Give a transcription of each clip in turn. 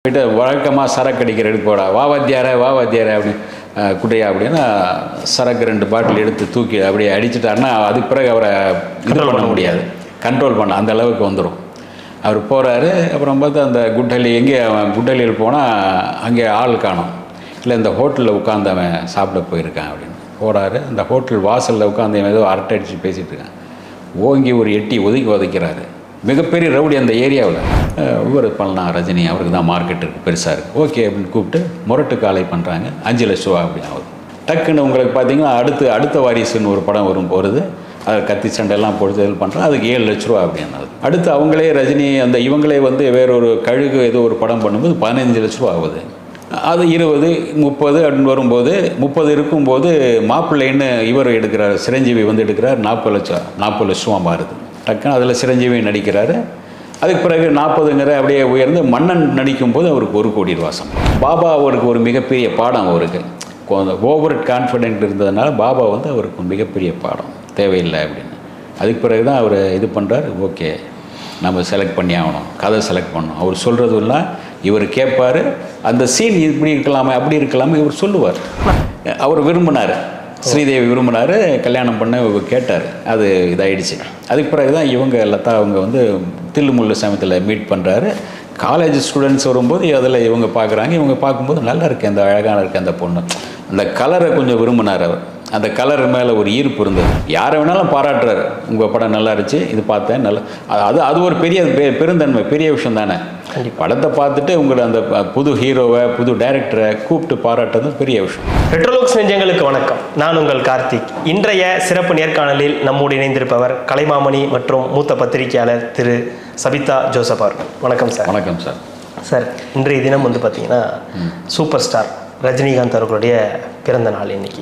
போய்ட்டு வழக்கமாக சரக்கு அடிக்கிறதுக்கு போடா வா வாத்தியார அப்படின்னு குட்டையா அப்படின்னா சரக்கு 2 பாட்டில் எடுத்து தூக்கி அப்படியே அடிச்சுட்டாருன்னா அதுக்கு பிறகு அவரை இது பண்ண முடியாது, கண்ட்ரோல் பண்ண அந்த அளவுக்கு வந்துடும். அவர் போகிறாரு. அப்புறம் பார்த்து அந்த குட்டலி எங்கே அவன் குட்டலியில் போனால் அங்கே ஆள் காணும். இல்லை இந்த ஹோட்டலில் உட்காந்து அவன் சாப்பிட போயிருக்கான் அப்படின்னு போகிறாரு. அந்த ஹோட்டல் வாசலில் உட்காந்து ஏதோ அரட்டை அடித்து பேசிகிட்டு இருக்கான். ஓங்கி ஒரு எட்டி உதைக்கிறாரு. மிகப்பெரிய ரவுடி அந்த ஏரியாவில். இவர் பண்ணலாம் ரஜினி, அவருக்கு தான் மார்க்கெட் இருக்குது, பெருசாக இருக்குது, ஓகே அப்படின்னு கூப்பிட்டு முரட்டு காலை பண்ணுறாங்க. 5 லட்ச ரூபா அப்படின்னு ஆகுது. டக்குன்னு உங்களுக்கு பார்த்தீங்கன்னா அடுத்த வாரிசுன்னு ஒரு படம் வருது. அதை கத்தி சண்டையெல்லாம் போட்டு இது பண்ணுறாங்க. அதுக்கு 7 லட்ச ரூபா அப்படின்னு ஆகுது. அடுத்து அவங்களே ரஜினி இவங்களே வேறொரு கழுகு ஏதோ ஒரு படம் பண்ணும்போது 15 லட்ச ரூபா ஆகுது. அது 20, 30 அப்படின்னு வரும்போது 30 இருக்கும்போது மாப்பிள்ளைன்னு இவர் எடுக்கிறார், சிரஞ்சீவி எடுக்கிறார். 40 லட்ச ரூபா மாறுது. டக்குன்னு அதில் சிரஞ்சீவி நடிக்கிறாரு. அதுக்கு பிறகு 40ங்கிற அப்படியே உயர்ந்து மன்னன் நடிக்கும்போது அவருக்கு 1 கோடி ரூபா சம்பளம். பாபா அவருக்கு ஒரு மிகப்பெரிய பாடம். அவருக்கு ஓவர் கான்ஃபிடென்ட் இருந்ததுனால பாபா அவருக்கு மிகப்பெரிய பாடம் தேவையில்லை அப்படின்னு. அதுக்கு பிறகு தான் அவர் இது பண்ணுறாரு. ஓகே நம்ம செலக்ட் பண்ணி ஆகணும், கதை செலக்ட் பண்ணணும். அவர் சொல்கிறதுலாம் இவர் கேட்பார். அந்த சீன் இப்படி இருக்கலாமே அப்படி இருக்கலாமே இவர் சொல்லுவார். அவர் விரும்பினார், ஸ்ரீதேவி விரும்பினார், கல்யாணம் பண்ண கேட்டார். அது இதாகிடுச்சு. அதுக்கு பிறகு தான் லதா அவங்க தில்லுமுள்ளு சமயத்தில் மீட் பண்ணுறாரு. காலேஜ் ஸ்டூடெண்ட்ஸ் வரும்போது அதில் இவங்க பார்க்குறாங்க. இவங்க பார்க்கும்போது நல்லா இருக்கு, அந்த அழகான இருக்குது அந்த பொண்ணு. அந்த கலரை கொஞ்சம் விரும்பினார் அவர். அந்த கலர் மேலே ஒரு ஈர்ப்பு இருந்தது. யாரை வேணாலும் பாராட்டுறாரு. உங்கள் படம் நல்லா இருந்துச்சு, இது பார்த்தேன் நல்லா. அது ஒரு பெரிய பெருந்தன்மை, பெரிய விஷயம் தானே. படத்தை பார்த்துட்டு உங்களை அந்த புது ஹீரோவை, புது டைரக்டரை கூப்பிட்டு பாராட்டுறது பெரிய விஷயம். ரெட்ரோலுக்ஸ் நெஞ்சங்களுக்கு வணக்கம். நான் உங்கள் கார்த்திக். இன்றைய சிறப்பு நேர்காணலில் நம்மோடு இணைந்திருப்பவர் கலைமாமணி மற்றும் மூத்த பத்திரிகையாளர் திரு சபிதா ஜோசப் அவர்கள். வணக்கம் சார். வணக்கம் சார். சார், இன்றைய தினம் பார்த்தீங்கன்னா சூப்பர் ஸ்டார் ரஜினிகாந்த் அவர்களுடைய பிறந்த நாள். இன்னைக்கு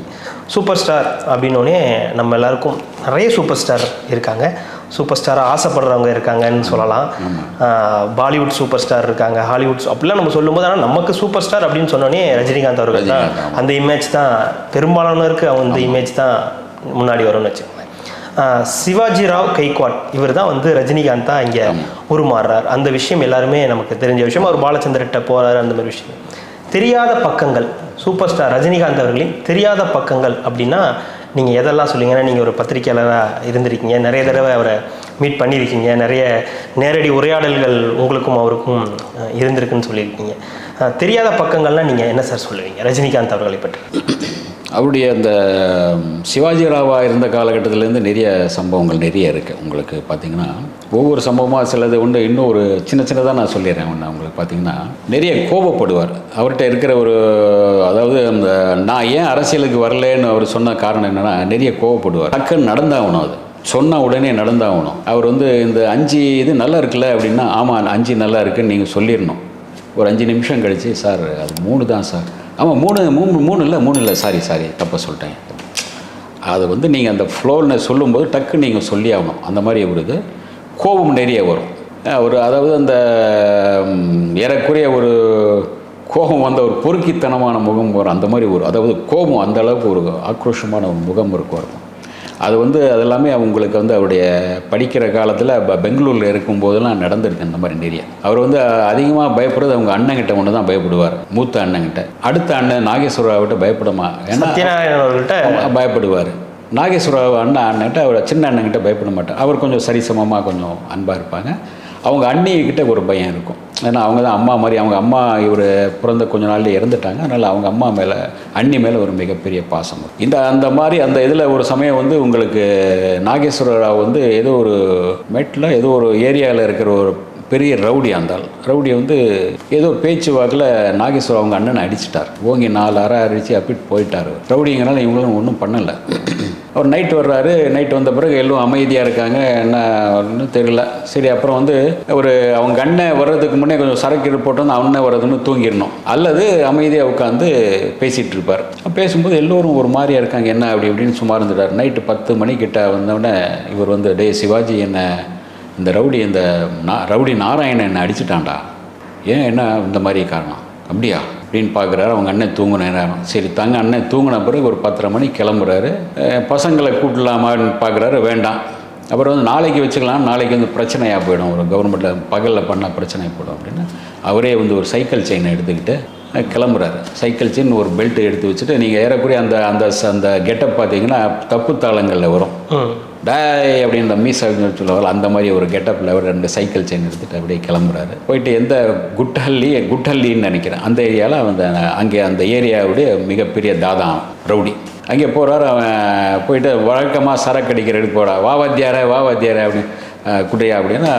சூப்பர் ஸ்டார் அப்படின்னோடனே நம்ம எல்லாருக்கும் நிறைய சூப்பர் ஸ்டார் இருக்காங்க. சூப்பர் ஸ்டாராக ஆசைப்படுறவங்க இருக்காங்கன்னு சொல்லலாம். பாலிவுட் சூப்பர் ஸ்டார் இருக்காங்க, ஹாலிவுட் அப்படிலாம் நம்ம சொல்லும்போது, ஆனால் நமக்கு சூப்பர் ஸ்டார் அப்படின்னு சொன்னோடனே ரஜினிகாந்த் அவர்கள் தான். அந்த இமேஜ் தான் பெரும்பாலானோருக்கு அந்த இமேஜ் தான் முன்னாடி வரும்னு வச்சுக்கோங்க. சிவாஜி ராவ் கைக்வாட் இவர் தான் ரஜினிகாந்த் தான் இங்கே உருமாறுறார். அந்த விஷயம் எல்லாருமே நமக்கு தெரிஞ்ச விஷயம். அவர் பாலச்சந்திரட்ட போகிறாரு, அந்த மாதிரி விஷயம். தெரியாத பக்கங்கள், சூப்பர் ஸ்டார் ரஜினிகாந்த் அவர்களின் தெரியாத பக்கங்கள் அப்படின்னா நீங்கள் எதெல்லாம் சொல்லுங்கன்னா, நீங்கள் ஒரு பத்திரிகையாளராக இருந்திருக்கீங்க, நிறைய தடவை அவரை மீட் பண்ணியிருக்கீங்க, நிறைய நேரடி உரையாடல்கள் உங்களுக்கும் அவருக்கும் இருந்திருக்குன்னு சொல்லியிருக்கீங்க. தெரியாத பக்கங்கள்லாம் நீங்கள் என்ன சார் சொல்லுவீங்க ரஜினிகாந்த் அவர்களை பற்றி? அவருடைய அந்த சிவாஜி ராவாக இருந்த காலகட்டத்திலேருந்து நிறைய சம்பவங்கள் நிறைய இருக்குது. உங்களுக்கு பார்த்திங்கன்னா ஒவ்வொரு சம்பவமாக சிலது இன்னும் ஒரு சின்னதாக நான் சொல்லிடுறேன். உங்களுக்கு பார்த்திங்கன்னா நிறைய கோபப்படுவார். அவர்கிட்ட இருக்கிற ஒரு அதாவது அந்த நான் ஏன் அரசியலுக்கு வரலேன்னு அவர் சொன்ன காரணம் என்னென்னா, நிறைய கோபப்படுவார். டக்குன்னு நடந்தாகணும், அது சொன்னால் உடனே நடந்தாகணும். அவர் இந்த 5 இது நல்லா இருக்குல்ல அப்படின்னா, ஆமாம் 5 நல்லா இருக்குன்னு நீங்கள் சொல்லிடணும். ஒரு 5 நிமிஷம் கழித்து, சார் அது 3 தான் சார். ஆமாம் 3 இல்லை சாரி தப்பாக சொல்லிட்டேன். அது நீங்கள் அந்த ஃப்ளோவில் சொல்லும்போது டக்கு நீங்கள் சொல்லி ஆகணும். அந்த மாதிரி ஒரு கோபம் நிறைய வரும். அதாவது அந்த ஏறக்குறைய ஒரு கோபம் ஒரு பொறுக்கித்தனமான முகம் வரும். அந்த மாதிரி அதாவது கோபம் அந்த அளவுக்கு ஒரு ஆக்ரோஷமான ஒரு முகம் இருக்கும். அது அதெல்லாமே அவங்களுக்கு அவருடைய படிக்கிற காலத்தில் பெங்களூரில் இருக்கும்போதெல்லாம் நடந்திருக்கு அந்த மாதிரி நிறைய. அவர் அதிகமாக பயப்படுறது அவங்க அண்ணங்கிட்ட ஒன்று தான் பயப்படுவார், மூத்த அண்ணங்கிட்ட. அடுத்த அண்ணன் நாகேஸ்வராவிட்ட பயப்படமா, ஏன்னா பயப்படுவார். நாகேஸ்வரராவ் அண்ணன்கிட்ட அவர் சின்ன அண்ணங்கிட்ட பயப்பட மாட்டார். அவர் கொஞ்சம் சரிசமமாக கொஞ்சம் அன்பாக இருப்பாங்க. அவங்க அண்ணிக்கிட்ட ஒரு பயம் இருக்கும். ஏன்னா அவங்க தான் அம்மா மாதிரி. அவங்க அம்மா இவர் பிறந்த கொஞ்ச நாள்லேயே இறந்துட்டாங்க. அதனால் அவங்க அம்மா மேலே, அண்ணி மேலே ஒரு மிகப்பெரிய பாசம். அந்த மாதிரி அந்த இதில் ஒரு சமயம் உங்களுக்கு நாகேஸ்வரராவ் ஏதோ ஒரு மெட்டில் ஏதோ ஒரு ஏரியாவில் இருக்கிற ஒரு பெரிய ரவுடி. அந்த ரவுடி ஏதோ பேச்சு வாக்கில் நாகேஸ்வரராவ் அவங்க அண்ணனை அடிச்சிட்டார். ஓங்கி 4 அரை அடித்து அப்பிட்டு போயிட்டார். ரவுடிங்கிறனால இவங்களும் ஒன்றும் பண்ணலை. அவர் நைட்டு வர்றாரு. நைட்டு வந்த பிறகு எல்லாம் அமைதியாக இருக்காங்க, என்ன தெரியல. சரி, அப்புறம் அவங்க அண்ணன் வர்றதுக்கு முன்னே கொஞ்சம் சரக்கு போட்டு அண்ணன் வர்றதுன்னு தூங்கிடணும், அல்லது அமைதியாக உட்காந்து பேசிகிட்டு இருப்பார். பேசும்போது எல்லோரும் ஒரு மாதிரியாக இருக்காங்க, என்ன அப்படி இப்படின்னு சும்மா இருந்துட்டார். நைட்டு 10 மணிக்கிட்ட வந்தவுடனே இவர் டே சிவாஜி, என்ன இந்த ரவுடி நாராயணன் என்னை அடிச்சுட்டான்டா, ஏன் என்ன இந்த மாதிரி காரணம் அப்படியா அப்படின்னு பார்க்குறாரு. அவங்க அண்ணன் தூங்கின நேரம். சரி, அண்ணன் தூங்கின பிறகு ஒரு 10:30 மணிக்கு கிளம்புறாரு. பசங்களை கூட்டலாமான்னு பார்க்குறாரு, வேண்டாம். அப்புறம் நாளைக்கு வச்சுக்கலாம், நாளைக்கு பிரச்சனையாக போயிடும், ஒரு கவர்மெண்ட்டில் பகலில் பண்ணால் பிரச்சனையாக போயிடும் அப்படின்னு அவரே வந்து ஒரு சைக்கிள் செயினை எடுத்துக்கிட்டு கிளம்புறாரு. சைக்கிள் செயின் ஒரு பெல்ட் எடுத்து வச்சுட்டு நீங்கள் ஏறக்குறைய அந்த அந்த அந்த கெட்டப் பார்த்தீங்கன்னா தப்பு தாளங்களில் வரும். டாய் அப்படின்னு இந்த மீஸ் அப்படின்னு சொல்லுவாங்க, அந்த மாதிரி ஒரு கெட்டப்பில் ஒரு 2 சைக்கிள் செயின் எடுத்துகிட்டு அப்படியே கிளம்புறாரு. போயிட்டு எந்த குட்டல்லின்னு நினைக்கிறேன் அந்த ஏரியாவில் அந்த அங்கே அந்த ஏரியாவுடைய மிகப்பெரிய தாதான் ரவுடி. அங்கே போகிறார். அவன் போயிட்டு வழக்கமாக சரக்கு அடிக்கிறதுக்கு போடா வா வாத்தியாரே அப்படின்னு குட்டையா அப்படின்னா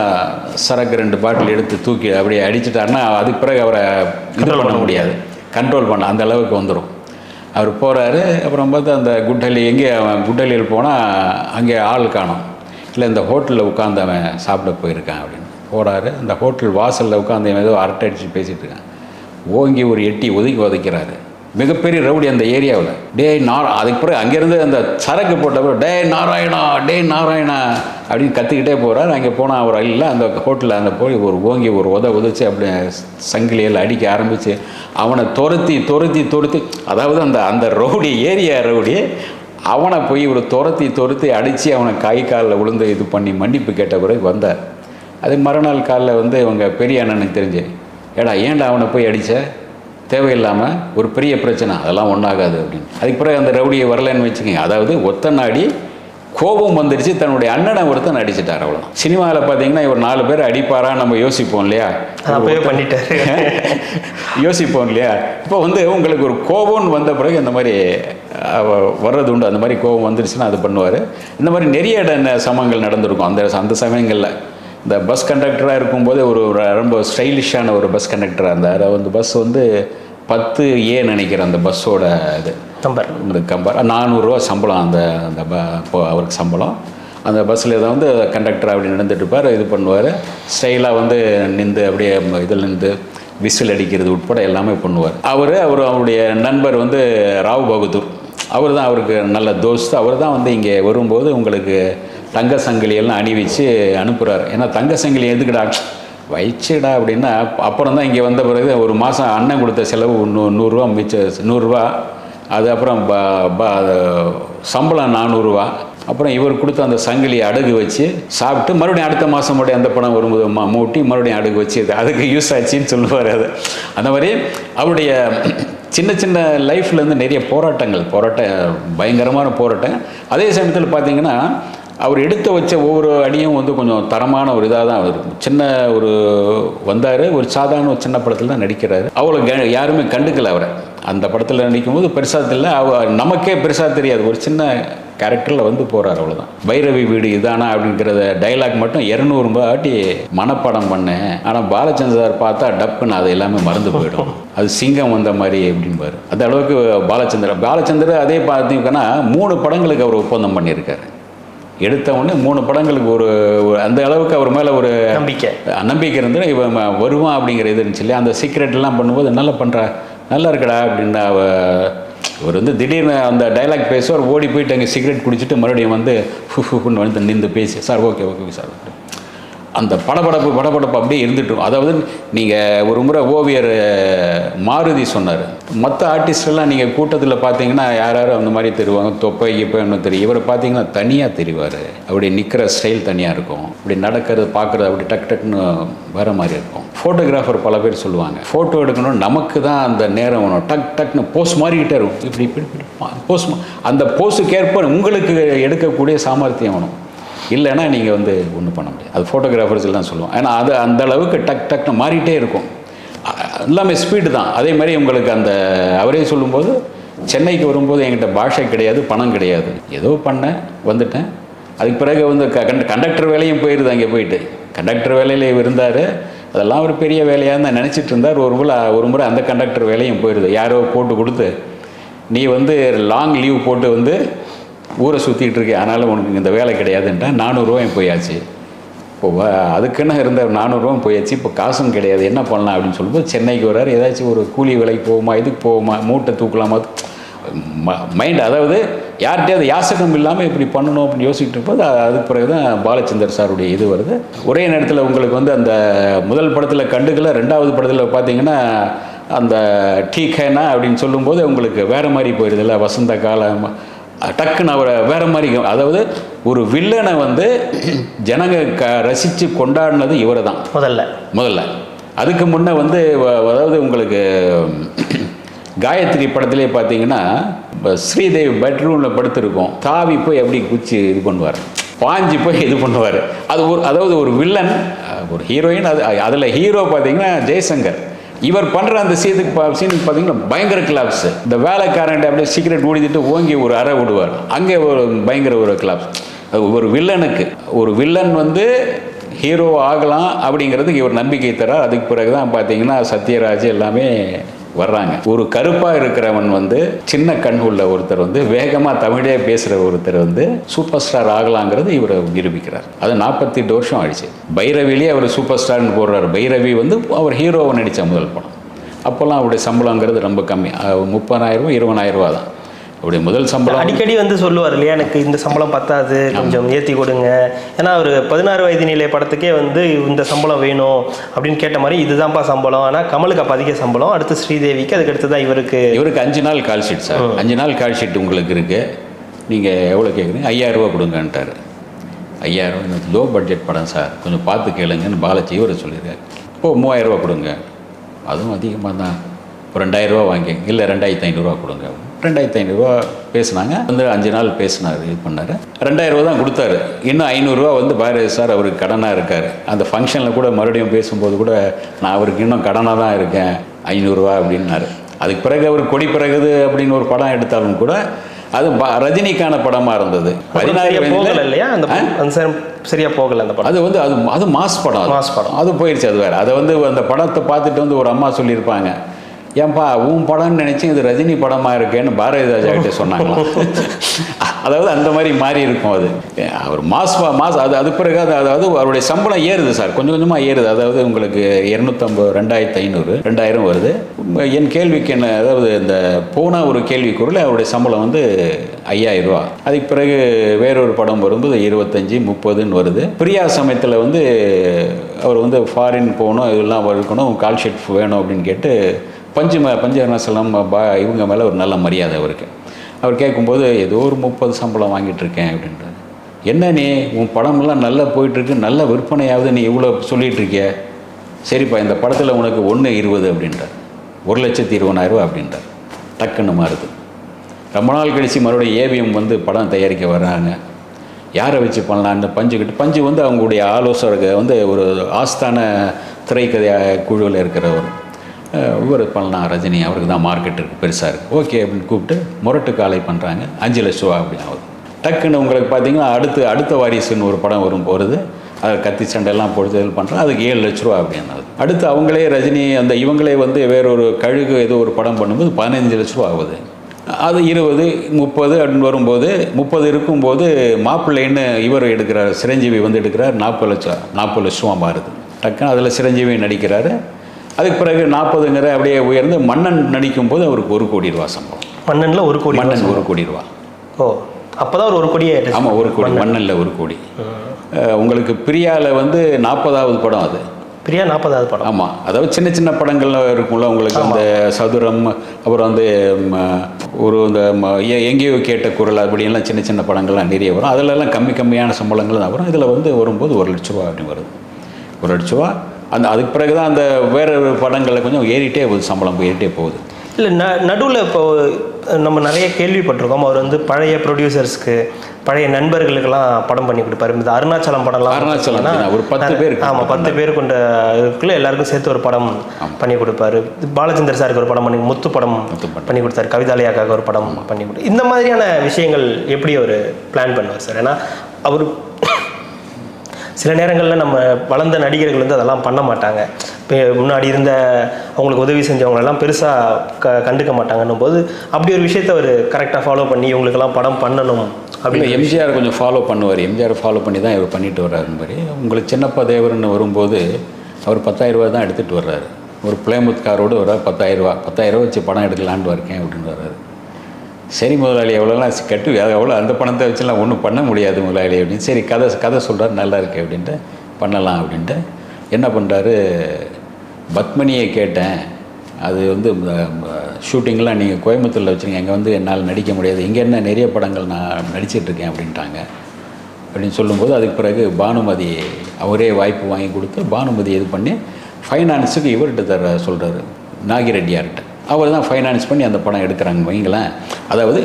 சரக்கு 2 பாட்டில் எடுத்து தூக்கி அப்படியே அடிச்சுட்டாருன்னா அதுக்கு பிறகு அவரை இது பண்ண முடியாது, கண்ட்ரோல் பண்ண அந்த அளவுக்கு வந்துடும். அவர் போகிறாரு. அப்புறம் பார்த்து அந்த குட்டலி அவன் குட்டலியில் போனால் அங்கே ஆள் காணும். இல்லை இந்த ஹோட்டலில் உட்காந்து அவன் சாப்பிட போயிருக்கான் அப்படின்னு போகிறாரு. அந்த ஹோட்டல் வாசலில் உட்காந்து ஏதோ அரட்டை அடிச்சு பேசிகிட்டு இருக்கான். ஓங்கி ஒரு எட்டி உதைக்கிறாரு. மிகப்பெரிய ரவுடி அந்த ஏரியாவில். அதுக்கு பிறகு அங்கேருந்து அந்த சரக்கு போட்டப்போ டே நாராயணா அப்படின்னு கத்திக்கிட்டே போகிறார். அங்கே போனால் அவர் இல்லை அந்த ஹோட்டலில் அந்த போய் ஒரு ஓங்கி ஒரு உதச்சி அப்படி சங்கிலியில் அடிக்க ஆரம்பித்து அவனை துரத்தி அதாவது அந்த ரவுடி ஏரியா ரவுடி அவனை போய் ஒரு துரத்தி அடித்து அவனை கை காலில் விழுந்து இது பண்ணி மன்னிப்பு கேட்ட பிறகு வந்தார். அது மறுநாள் காலில் வந்து இவங்க பெரிய அண்ணனுக்கு தெரிஞ்சு ஏன்டா அவனை போய் அடித்த, தேவையில்லாமல் ஒரு பெரிய பிரச்சனை, அதெல்லாம் ஒன்றாகாது அப்படின்னு. அதுக்கு பிறகு அந்த ரவுடியை வரலன்னு வச்சுக்கோங்க. அதாவது ஒத்த நாடி கோபம் வந்துடுச்சு, தன்னுடைய அண்ணனை ஒருத்தன் அடிச்சிட்டார், அவ்வளோ. சினிமாவில் பார்த்தீங்கன்னா இவர் 4 பேர் அடிப்பாரா நம்ம யோசிப்போம் இல்லையா, பண்ணிட்டாரு யோசிப்போம் இல்லையா. இப்போ வந்து உங்களுக்கு ஒரு கோபம்னு வந்த பிறகு இந்த மாதிரி வர்றது உண்டு. அந்த மாதிரி கோபம் வந்துடுச்சுன்னா அது பண்ணுவார். இந்த மாதிரி நிறைய சமயங்கள் நடந்திருக்கும் அந்த சமயங்களில். இந்த பஸ் கண்டக்டராக இருக்கும்போது ஒரு ரொம்ப ஸ்டைலிஷான ஒரு பஸ் கண்டக்டராக இருந்தார். வந்து பஸ் வந்து 10A நினைக்கிறேன் அந்த பஸ்ஸோட இது இந்த கம்பர் 400 ரூபா சம்பளம் அந்த அவருக்கு சம்பளம். அந்த பஸ்ஸில் தான் வந்து கண்டக்டர் அப்படி நடந்துட்டு இருப்பார், இது பண்ணுவார். ஸ்டைலாக வந்து நின்று அப்படியே இதில் நின்று விசில் அடிக்கிறது உட்பட எல்லாமே பண்ணுவார். அவருடைய நண்பர் வந்து ராவ் பகதூர், அவர் தான் அவருக்கு நல்ல தோஸ்து. அவர் தான் வந்து இங்கே வரும்போது உங்களுக்கு தங்க சங்கிலியெல்லாம் அணிவிச்சு அனுப்புகிறார். ஏன்னா தங்க சங்கிலி எதுக்குடா வயிச்சுடா அப்படின்னா, அப்புறம் தான் இங்கே வந்த பிறகு ஒரு மாதம் அண்ணன் கொடுத்த செலவு 100 ரூபா மிச்சம், 100 ரூபா. அது அப்புறம் சம்பளம் 400 ரூபா. அப்புறம் இவர் கொடுத்த அந்த சங்கிலியை அடகு வச்சு சாப்பிட்டு மறுபடியும் அடுத்த மாதம் மறுபடியும் அந்த பணம் வரும்போது மூட்டி மறுபடியும் அடகு வச்சு அதுக்கு யூஸ் ஆச்சுன்னு சொல்லுவார். அது அந்த மாதிரி அவருடைய சின்ன லைஃப்லேருந்து நிறைய பயங்கரமான போராட்டம். அதே சமயத்தில் பார்த்தீங்கன்னா அவர் எடுத்து வச்ச ஒவ்வொரு அடியும் வந்து கொஞ்சம் தரமான ஒரு இதாக தான் இருக்கும். சின்ன ஒரு வந்தார், ஒரு சாதாரண ஒரு சின்ன படத்தில் தான் நடிக்கிறாரு. அவ்வளோ யாருமே கண்டுக்கல அவரை. அந்த படத்தில் நடிக்கும்போது பெருசாக இல்லை, நமக்கே பெருசாக தெரியாது, ஒரு சின்ன கேரக்டரில் வந்து போகிறார், அவ்வளோதான். பைரவி வீடு இதானா அப்படிங்கிறத டைலாக் மட்டும் 200 வாட்டி மனப்பாடம் பண்ணேன். ஆனால் பாலச்சந்தர் சார் பார்த்தா டப்புன்னு அது எல்லாமே மறந்து போயிடும். அது சிங்கம் வந்த மாதிரி அப்படின்பாரு. அந்த அளவுக்கு பாலச்சந்தர் அதே பார்த்தீங்கன்னா 3 படங்களுக்கு அவர் ஒப்பந்தம் பண்ணியிருக்காரு. எடுத்த உடனே 3 படங்களுக்கு ஒரு அந்த அளவுக்கு அவர் மேலே ஒரு நம்பிக்கை இருந்து இவன் வருவான் அப்படிங்கிற இது இருந்துச்சு இல்லையா. அந்த சீக்ரெட்லாம் பண்ணும்போது நல்லா இருக்கடா அப்படின்னா அவர் வந்து திடீர்னு அந்த டைலாக் பேசுவார், ஓடி போயிட்டு அங்கே சிகரெட் குடிச்சிட்டு மறுபடியும் வந்து வந்து நின்று பேசி சார் ஓகே சார் அந்த படபடப்பு அப்படியே இருந்துட்டும். அதாவது நீங்கள் ஒரு முறை ஓவியர் மாருதி சொன்னார், மற்ற ஆர்டிஸ்டெல்லாம் நீங்கள் கூட்டத்தில் பார்த்தீங்கன்னா யாரும் அந்த மாதிரி தெரிவாங்க, தொப்பை இன்னும் தெரியும். இவர் பார்த்தீங்கன்னா தனியாக தெரிவார். அப்படி நிற்கிற ஸ்டைல் தனியாக இருக்கும், அப்படி நடக்கிறது பார்க்குறது அப்படி டக்குன்னு வேறு மாதிரி இருக்கும். ஃபோட்டோகிராஃபர் பல பேர் சொல்லுவாங்க, ஃபோட்டோ எடுக்கணும் நமக்கு தான் அந்த நேரம் வேணும், டக்குன்னு போஸ் மாறிக்கிட்டே இருக்கும். இப்படி போஸ், அந்த போஸுக்கேற்ப உங்களுக்கு எடுக்கக்கூடிய சாமர்த்தியம் வேணும். இல்லைன்னா நீங்கள் வந்து ஒன்றும் பண்ண முடியாது. அது ஃபோட்டோகிராஃபர்ஸ் எல்லாம் சொல்லுவோம். ஏன்னா அது அந்த அளவுக்கு டக்குன்னு மாறிட்டே இருக்கும். எல்லாமே ஸ்பீடு தான். அதே மாதிரி உங்களுக்கு அந்த அவரே சொல்லும்போது சென்னைக்கு வரும்போது என்கிட்ட பாஷை கிடையாது, பணம் கிடையாது, ஏதோ பண்ணேன் வந்துட்டேன். அதுக்கு பிறகு வந்து கண்டக்டர் வேலையும் போயிடுது. அங்கே போயிட்டு கண்டக்டர் வேலையில் இருந்தார். அதெல்லாம் ஒரு பெரிய வேலையாக தான் நினச்சிட்டு இருந்தார். ஒரு முறை அந்த கண்டக்டர் வேலையும் போயிடுது. யாரோ போட்டு கொடுத்து நீ வந்து லாங் லீவ் போட்டு வந்து ஊரை சுற்றிக்கிட்டு இருக்கேன், அதனால் உனக்கு இந்த வேலை கிடையாதுன்ட்டான். 400 ரூபாயும் போயாச்சு. இப்போ அதுக்குன்னு இருந்த 400 ரூபாயும் போயாச்சு. இப்போ காசும் கிடையாது, என்ன பண்ணலாம் அப்படின்னு சொல்லும்போது சென்னைக்கு வர்றாரு. ஏதாச்சும் ஒரு கூலி வேலைக்கு போகுமா, இதுக்கு போகுமா, மூட்டை தூக்கலாமா, மைண்ட் அதாவது யார்கிட்டையாவது யாசகம் இல்லாமல் இப்படி பண்ணணும் அப்படின்னு யோசிச்சுட்டு இருப்போது. அதுக்கு பிறகு தான் பாலச்சந்தர் சாருடைய இது வருது. ஒரே நேரத்தில் உங்களுக்கு வந்து அந்த முதல் படத்தில் கண்டுக்கல, 2வது படத்தில் பார்த்தீங்கன்னா அந்த டீக்கேனா அப்படின்னு சொல்லும்போது உங்களுக்கு வேறு மாதிரி போயிடுதில்ல. வசந்த காலம் டக்குன்னு அவரை வேறு மாதிரி, அதாவது ஒரு வில்லனை வந்து ஜனங்க ரசித்து கொண்டாடினது இவரை தான் முதல்ல. அதுக்கு முன்னே வந்து அதாவது உங்களுக்கு காயத்ரி படத்திலே பார்த்தீங்கன்னா ஸ்ரீதேவி பெட்ரூமில் படுத்திருக்கோம், தாவி போய் எப்படி குச்சி இது பண்ணுவார், பாஞ்சு போய் இது பண்ணுவார். அது அதாவது ஒரு வில்லன், ஒரு ஹீரோயின். அதில் ஹீரோ பார்த்தீங்கன்னா ஜெய்சங்கர். இவர் பண்ணுற அந்த சீனுக்கு பார்த்தீங்கன்னா பயங்கர கிளாப்ஸ். இந்த வேலைக்காரன் அப்படியே சீக்கிரட் ஓடிட்டு ஓங்கி ஒரு அறை விடுவார், அங்கே ஒரு பயங்கர ஒரு கிளாப்ஸ். ஒரு வில்லனுக்கு, ஒரு வில்லன் வந்து ஹீரோ ஆகலாம் அப்படிங்கிறதுக்கு இவர் நம்பிக்கை தரார். அதுக்கு பிறகு தான் பார்த்தீங்கன்னா சத்யராஜ் எல்லாமே வர்றாங்க. ஒரு கருப்பாக இருக்கிறவன் வந்து சின்ன கண் உள்ள ஒருத்தர் வந்து வேகமாக தமிழே பேசுகிற ஒருத்தர் வந்து சூப்பர் ஸ்டார் ஆகலாங்கிறது இவர் நிரூபிக்கிறார். அது 48 வருஷம் ஆயிடுச்சு. பைரவிலேயே அவர் சூப்பர் ஸ்டார்னு போடுறாரு. பைரவி வந்து அவர் ஹீரோவை நடித்த முதல் படம். அப்போல்லாம் அவருடைய சம்பளங்கிறது ரொம்ப கம்மி, 30,000 20,000 ரூபா தான் அவருடைய முதல் சம்பளம். அடிக்கடி வந்து சொல்லுவார் இல்லையா, எனக்கு இந்த சம்பளம் பத்தாது, கொஞ்சம் ஏற்றி கொடுங்க. ஏன்னா அவர் 16 வயது நிலை படத்துக்கே வந்து இந்த சம்பளம் வேணும் அப்படின்னு கேட்ட மாதிரி இதுதான்ப்பா சம்பளம். ஆனால் கமலுக்கு அப்போ அதிக சம்பளம், அடுத்து ஸ்ரீதேவிக்கு, அதுக்கு அடுத்து தான் இவருக்கு 5 நாள் கால் ஷீட் சார். 5 நாள் கால் ஷீட் உங்களுக்கு இருக்குது, நீங்கள் எவ்வளோ கேட்குறீங்க? 5,000 ரூபா கொடுங்கன்ட்டார். 5,000 ரூபா லோ பட்ஜெட் படம் சார், கொஞ்சம் பார்த்து கேளுங்கன்னு பாலாஜி இவரை சொல்லியிருக்காரு. இப்போ 3,000 ரூபா கொடுங்க, அதுவும் அதிகமாக தான், ஒரு 2,000 ரூபா வாங்கி, இல்லை 2,500 ரூபா கொடுங்க. 2,500 ரூபா பேசினாங்க. வந்து 5 நாள் பேசினார், இது பண்ணார். 2,000 ரூபா தான் கொடுத்தாரு. இன்னும் 500 ரூபா வந்து பாரதி சார் அவருக்கு கடனாக இருக்கார். அந்த ஃபங்க்ஷனில் கூட மறுபடியும் பேசும்போது கூட நான் அவருக்கு இன்னும் கடனாக தான் இருக்கேன் 500 ரூபா அப்படின்னாரு. அதுக்கு பிறகு அவர் கொடி பிறகுது அப்படின்னு ஒரு படம் எடுத்தாலும் கூட அது ரஜினிக்கான படமாக இருந்தது. 16 போகல இல்லையா, அந்த சரியா போகல அந்த படம். அது வந்து அது மாஸ் படம், அது போயிடுச்சு. அது வேறு. அதை வந்து அந்த படத்தை பார்த்துட்டு வந்து ஒரு அம்மா சொல்லியிருப்பாங்க, ஏன்பா உன் படம்னு நினச்சி இது ரஜினி படமாக இருக்கேன்னு பாரதி ராஜா கிட்டே சொன்னாங்களாம். அதாவது அந்த மாதிரி மாறி இருக்கும். அது அவர் மாஸ் அது பிறகு அதாவது அவருடைய சம்பளம் ஏறுது சார், கொஞ்சம் கொஞ்சமாக ஏறுது. அதாவது உங்களுக்கு 250, 2,500, 2,000 வருது. என் கேள்விக்கு என்ன, அதாவது இந்த போன ஒரு கேள்விக்குறில் அவருடைய சம்பளம் வந்து 5,000 ரூபா. அதுக்கு பிறகு வேறொரு படம் வரும்போது 25, 30ன்னு வருது. பிரியா சமயத்தில் வந்து அவர் வந்து ஃபாரின் போகணும், இதெல்லாம் இருக்கணும், கால் ஷீட் வேணும் அப்படின்னு கேட்டு பஞ்சவர்ணசலம் இவங்க மேலே ஒரு நல்ல மரியாதை அவருக்கு. அவர் கேட்கும்போது ஏதோ ஒரு 30 சம்பளம் வாங்கிட்டு இருக்கேன் அப்படின்றாரு. என்ன நீ உன் படமெல்லாம் நல்லா போயிட்டுருக்கு, நல்ல விற்பனையாவது, நீ இவ்வளோ சொல்லிகிட்டு இருக்கிய, சரிப்பா இந்த படத்தில் உனக்கு 1,20,000 அப்படின்றார். 1,20,000 ரூபா அப்படின்றார். டக்குன்னு மாறுது. ரொம்ப நாள் கழித்து மறுபடியும் ஏவிஎம் வந்து படம் தயாரிக்க வர்றாங்க. யாரை வச்சு பண்ணலான்னு பஞ்சு வந்து அவங்களுடைய ஆலோசகருக்கு வந்து ஒரு ஆஸ்தான திரைக்கதை குழுவில் இருக்கிறவர், இவர் பண்ணலாம் ரஜினி, அவருக்கு தான் மார்க்கெட் இருக்குது, பெருசாக இருக்குது, ஓகே அப்படின்னு கூப்பிட்டு முரட்டு காலை பண்ணுறாங்க. 5 லட்ச ரூபா அப்படின்னு ஆகுது. டக்குன்னு உங்களுக்கு பார்த்தீங்கன்னா அடுத்த வாரிசுன்னு ஒரு படம் வருது. அதை கத்தி சண்டையெல்லாம் போட்டு இது பண்ணுறாங்க, அதுக்கு 7 லட்ச ரூபா அப்படின்னு ஆகுது. அடுத்து அவங்களே ரஜினி இவங்களே வந்து வேறொரு கழுகு ஏதோ ஒரு படம் பண்ணும்போது 15 லட்ச ரூபா ஆகுது. அது 20, 30 அப்படின்னு வரும்போது 30 இருக்கும்போது மாப்பிள்ளைன்னு இவர் எடுக்கிறார், சிரஞ்சீவி வந்து எடுக்கிறார். 40 லட்சம் மாறுது. டக்குன்னு அதில் சிரஞ்சீவி நடிக்கிறாரு. அதுக்கு பிறகு 40ங்கிற அப்படியே உயர்ந்து மன்னன் நடிக்கும் போது அவருக்கு 1 கோடி ரூபா சம்பளம். மன்னனில் 1 கோடி, மன்னன் 1 கோடி ரூபா. ஓ, அப்போ தான் ஒரு 1 கோடி. ஆமாம், 1 கோடி, மன்னனில் 1 கோடி. உங்களுக்கு பிரியாவில் வந்து 40வது படம் அது. பிரியா 40வது படம். ஆமாம், அதாவது சின்ன சின்ன படங்கள்லாம் இருக்கும்ல உங்களுக்கு, அந்த சதுரம், அப்புறம் வந்து ஒரு இந்த எங்கேயோ கேட்ட குரல், அப்படின்லாம் சின்ன சின்ன படங்கள்லாம் நிறைய வரும். அதிலெல்லாம் கம்மியான சம்பளங்கள் தான் வரும். இதில் வந்து வரும்போது 1 லட்ச ரூபா அப்படின்னு வருது. 1 லட்ச ரூபா. அதுக்கு பிறகு தான் அந்த வேறு படங்களில் கொஞ்சம் ஏறிட்டே போகுது, சம்பளம் ஏறிட்டே போகுது. இல்லை, நடுவில் இப்போ நம்ம நிறைய கேள்விப்பட்டிருக்கோம், அவர் வந்து பழைய ப்ரொடியூசர்ஸ்க்கு, பழைய நண்பர்களுக்கெல்லாம் படம் பண்ணி கொடுப்பாரு. இந்த அருணாச்சலம் படம்லாம், ஒரு 10 பேர், ஆமாம் 10 பேர் கொண்ட இருக்குள்ள எல்லாருக்கும் சேர்த்து ஒரு படம் பண்ணி கொடுப்பாரு. பாலச்சந்தர் சாருக்கு ஒரு படம் பண்ணி, முத்து படம் பண்ணி கொடுத்தாரு, கவிதாலயாக்காக ஒரு படம் பண்ணி கொடுத்தாரு. இந்த மாதிரியான விஷயங்கள் எப்படி அவர் பிளான் பண்ணுவார் சார்? ஏன்னா அவர் சில நேரங்களில் நம்ம வளர்ந்த நடிகர்கள் வந்து அதெல்லாம் பண்ண மாட்டாங்க. இப்போ முன்னாடி இருந்த அவங்களுக்கு உதவி செஞ்சவங்களெல்லாம் பெருசாக கண்டுக்க மாட்டாங்கன்னும் போது அப்படி ஒரு விஷயத்தை அவர் கரெக்டாக ஃபாலோ பண்ணி இவங்களுக்கெல்லாம் படம் பண்ணணும் அப்படின்னு. எம்ஜிஆர் கொஞ்சம் ஃபாலோ பண்ணுவார். எம்ஜிஆர் ஃபாலோ பண்ணி தான் இவர் பண்ணிட்டு வர்றாரு. மாதிரி உங்களுக்கு சின்னப்பா தேவர்னு வரும்போது அவர் 10,000 ரூபா தான் எடுத்துகிட்டு வர்றாரு. ஒரு பிளேமுத் காரோடு வர 10,000 ரூபா வச்சு படம் எடுக்கலான்னு இருக்கேன் அப்படின்னு வர்றாரு. சரி முதலாளி, எவ்வளோலாம் கட்டு எவ்வளோ, அந்த பணத்தை வச்சுலாம் ஒன்றும் பண்ண முடியாது முதலாளி அப்படின்னு. சரி கதை சொல்கிறார், நல்லா இருக்கு அப்படின்ட்டு பண்ணலாம் அப்படின்ட்டு என்ன பண்ணுறாரு, பத்மினியை கேட்டேன், அது வந்து ஷூட்டிங்லாம் நீங்கள் கோயம்புத்தூரில் வச்சுருங்க, அங்கே வந்து என்னால் நடிக்க முடியாது, இங்கே என்ன நிறைய படங்கள் நான் நடிச்சிட்ருக்கேன் அப்படின்ட்டாங்க. அப்படின்னு சொல்லும்போது அதுக்கு பிறகு பானுமதி அவரே வாய்ப்பு வாங்கி கொடுத்து பானுமதி இது பண்ணி ஃபைனான்ஸுக்கு இவர்கிட்ட சொல்கிறாரு, நாகிரெட்டியார்கிட்ட. அவர் தான் ஃபைனான்ஸ் பண்ணி அந்த படம் எடுக்கிறாங்க வைங்களேன். அதாவது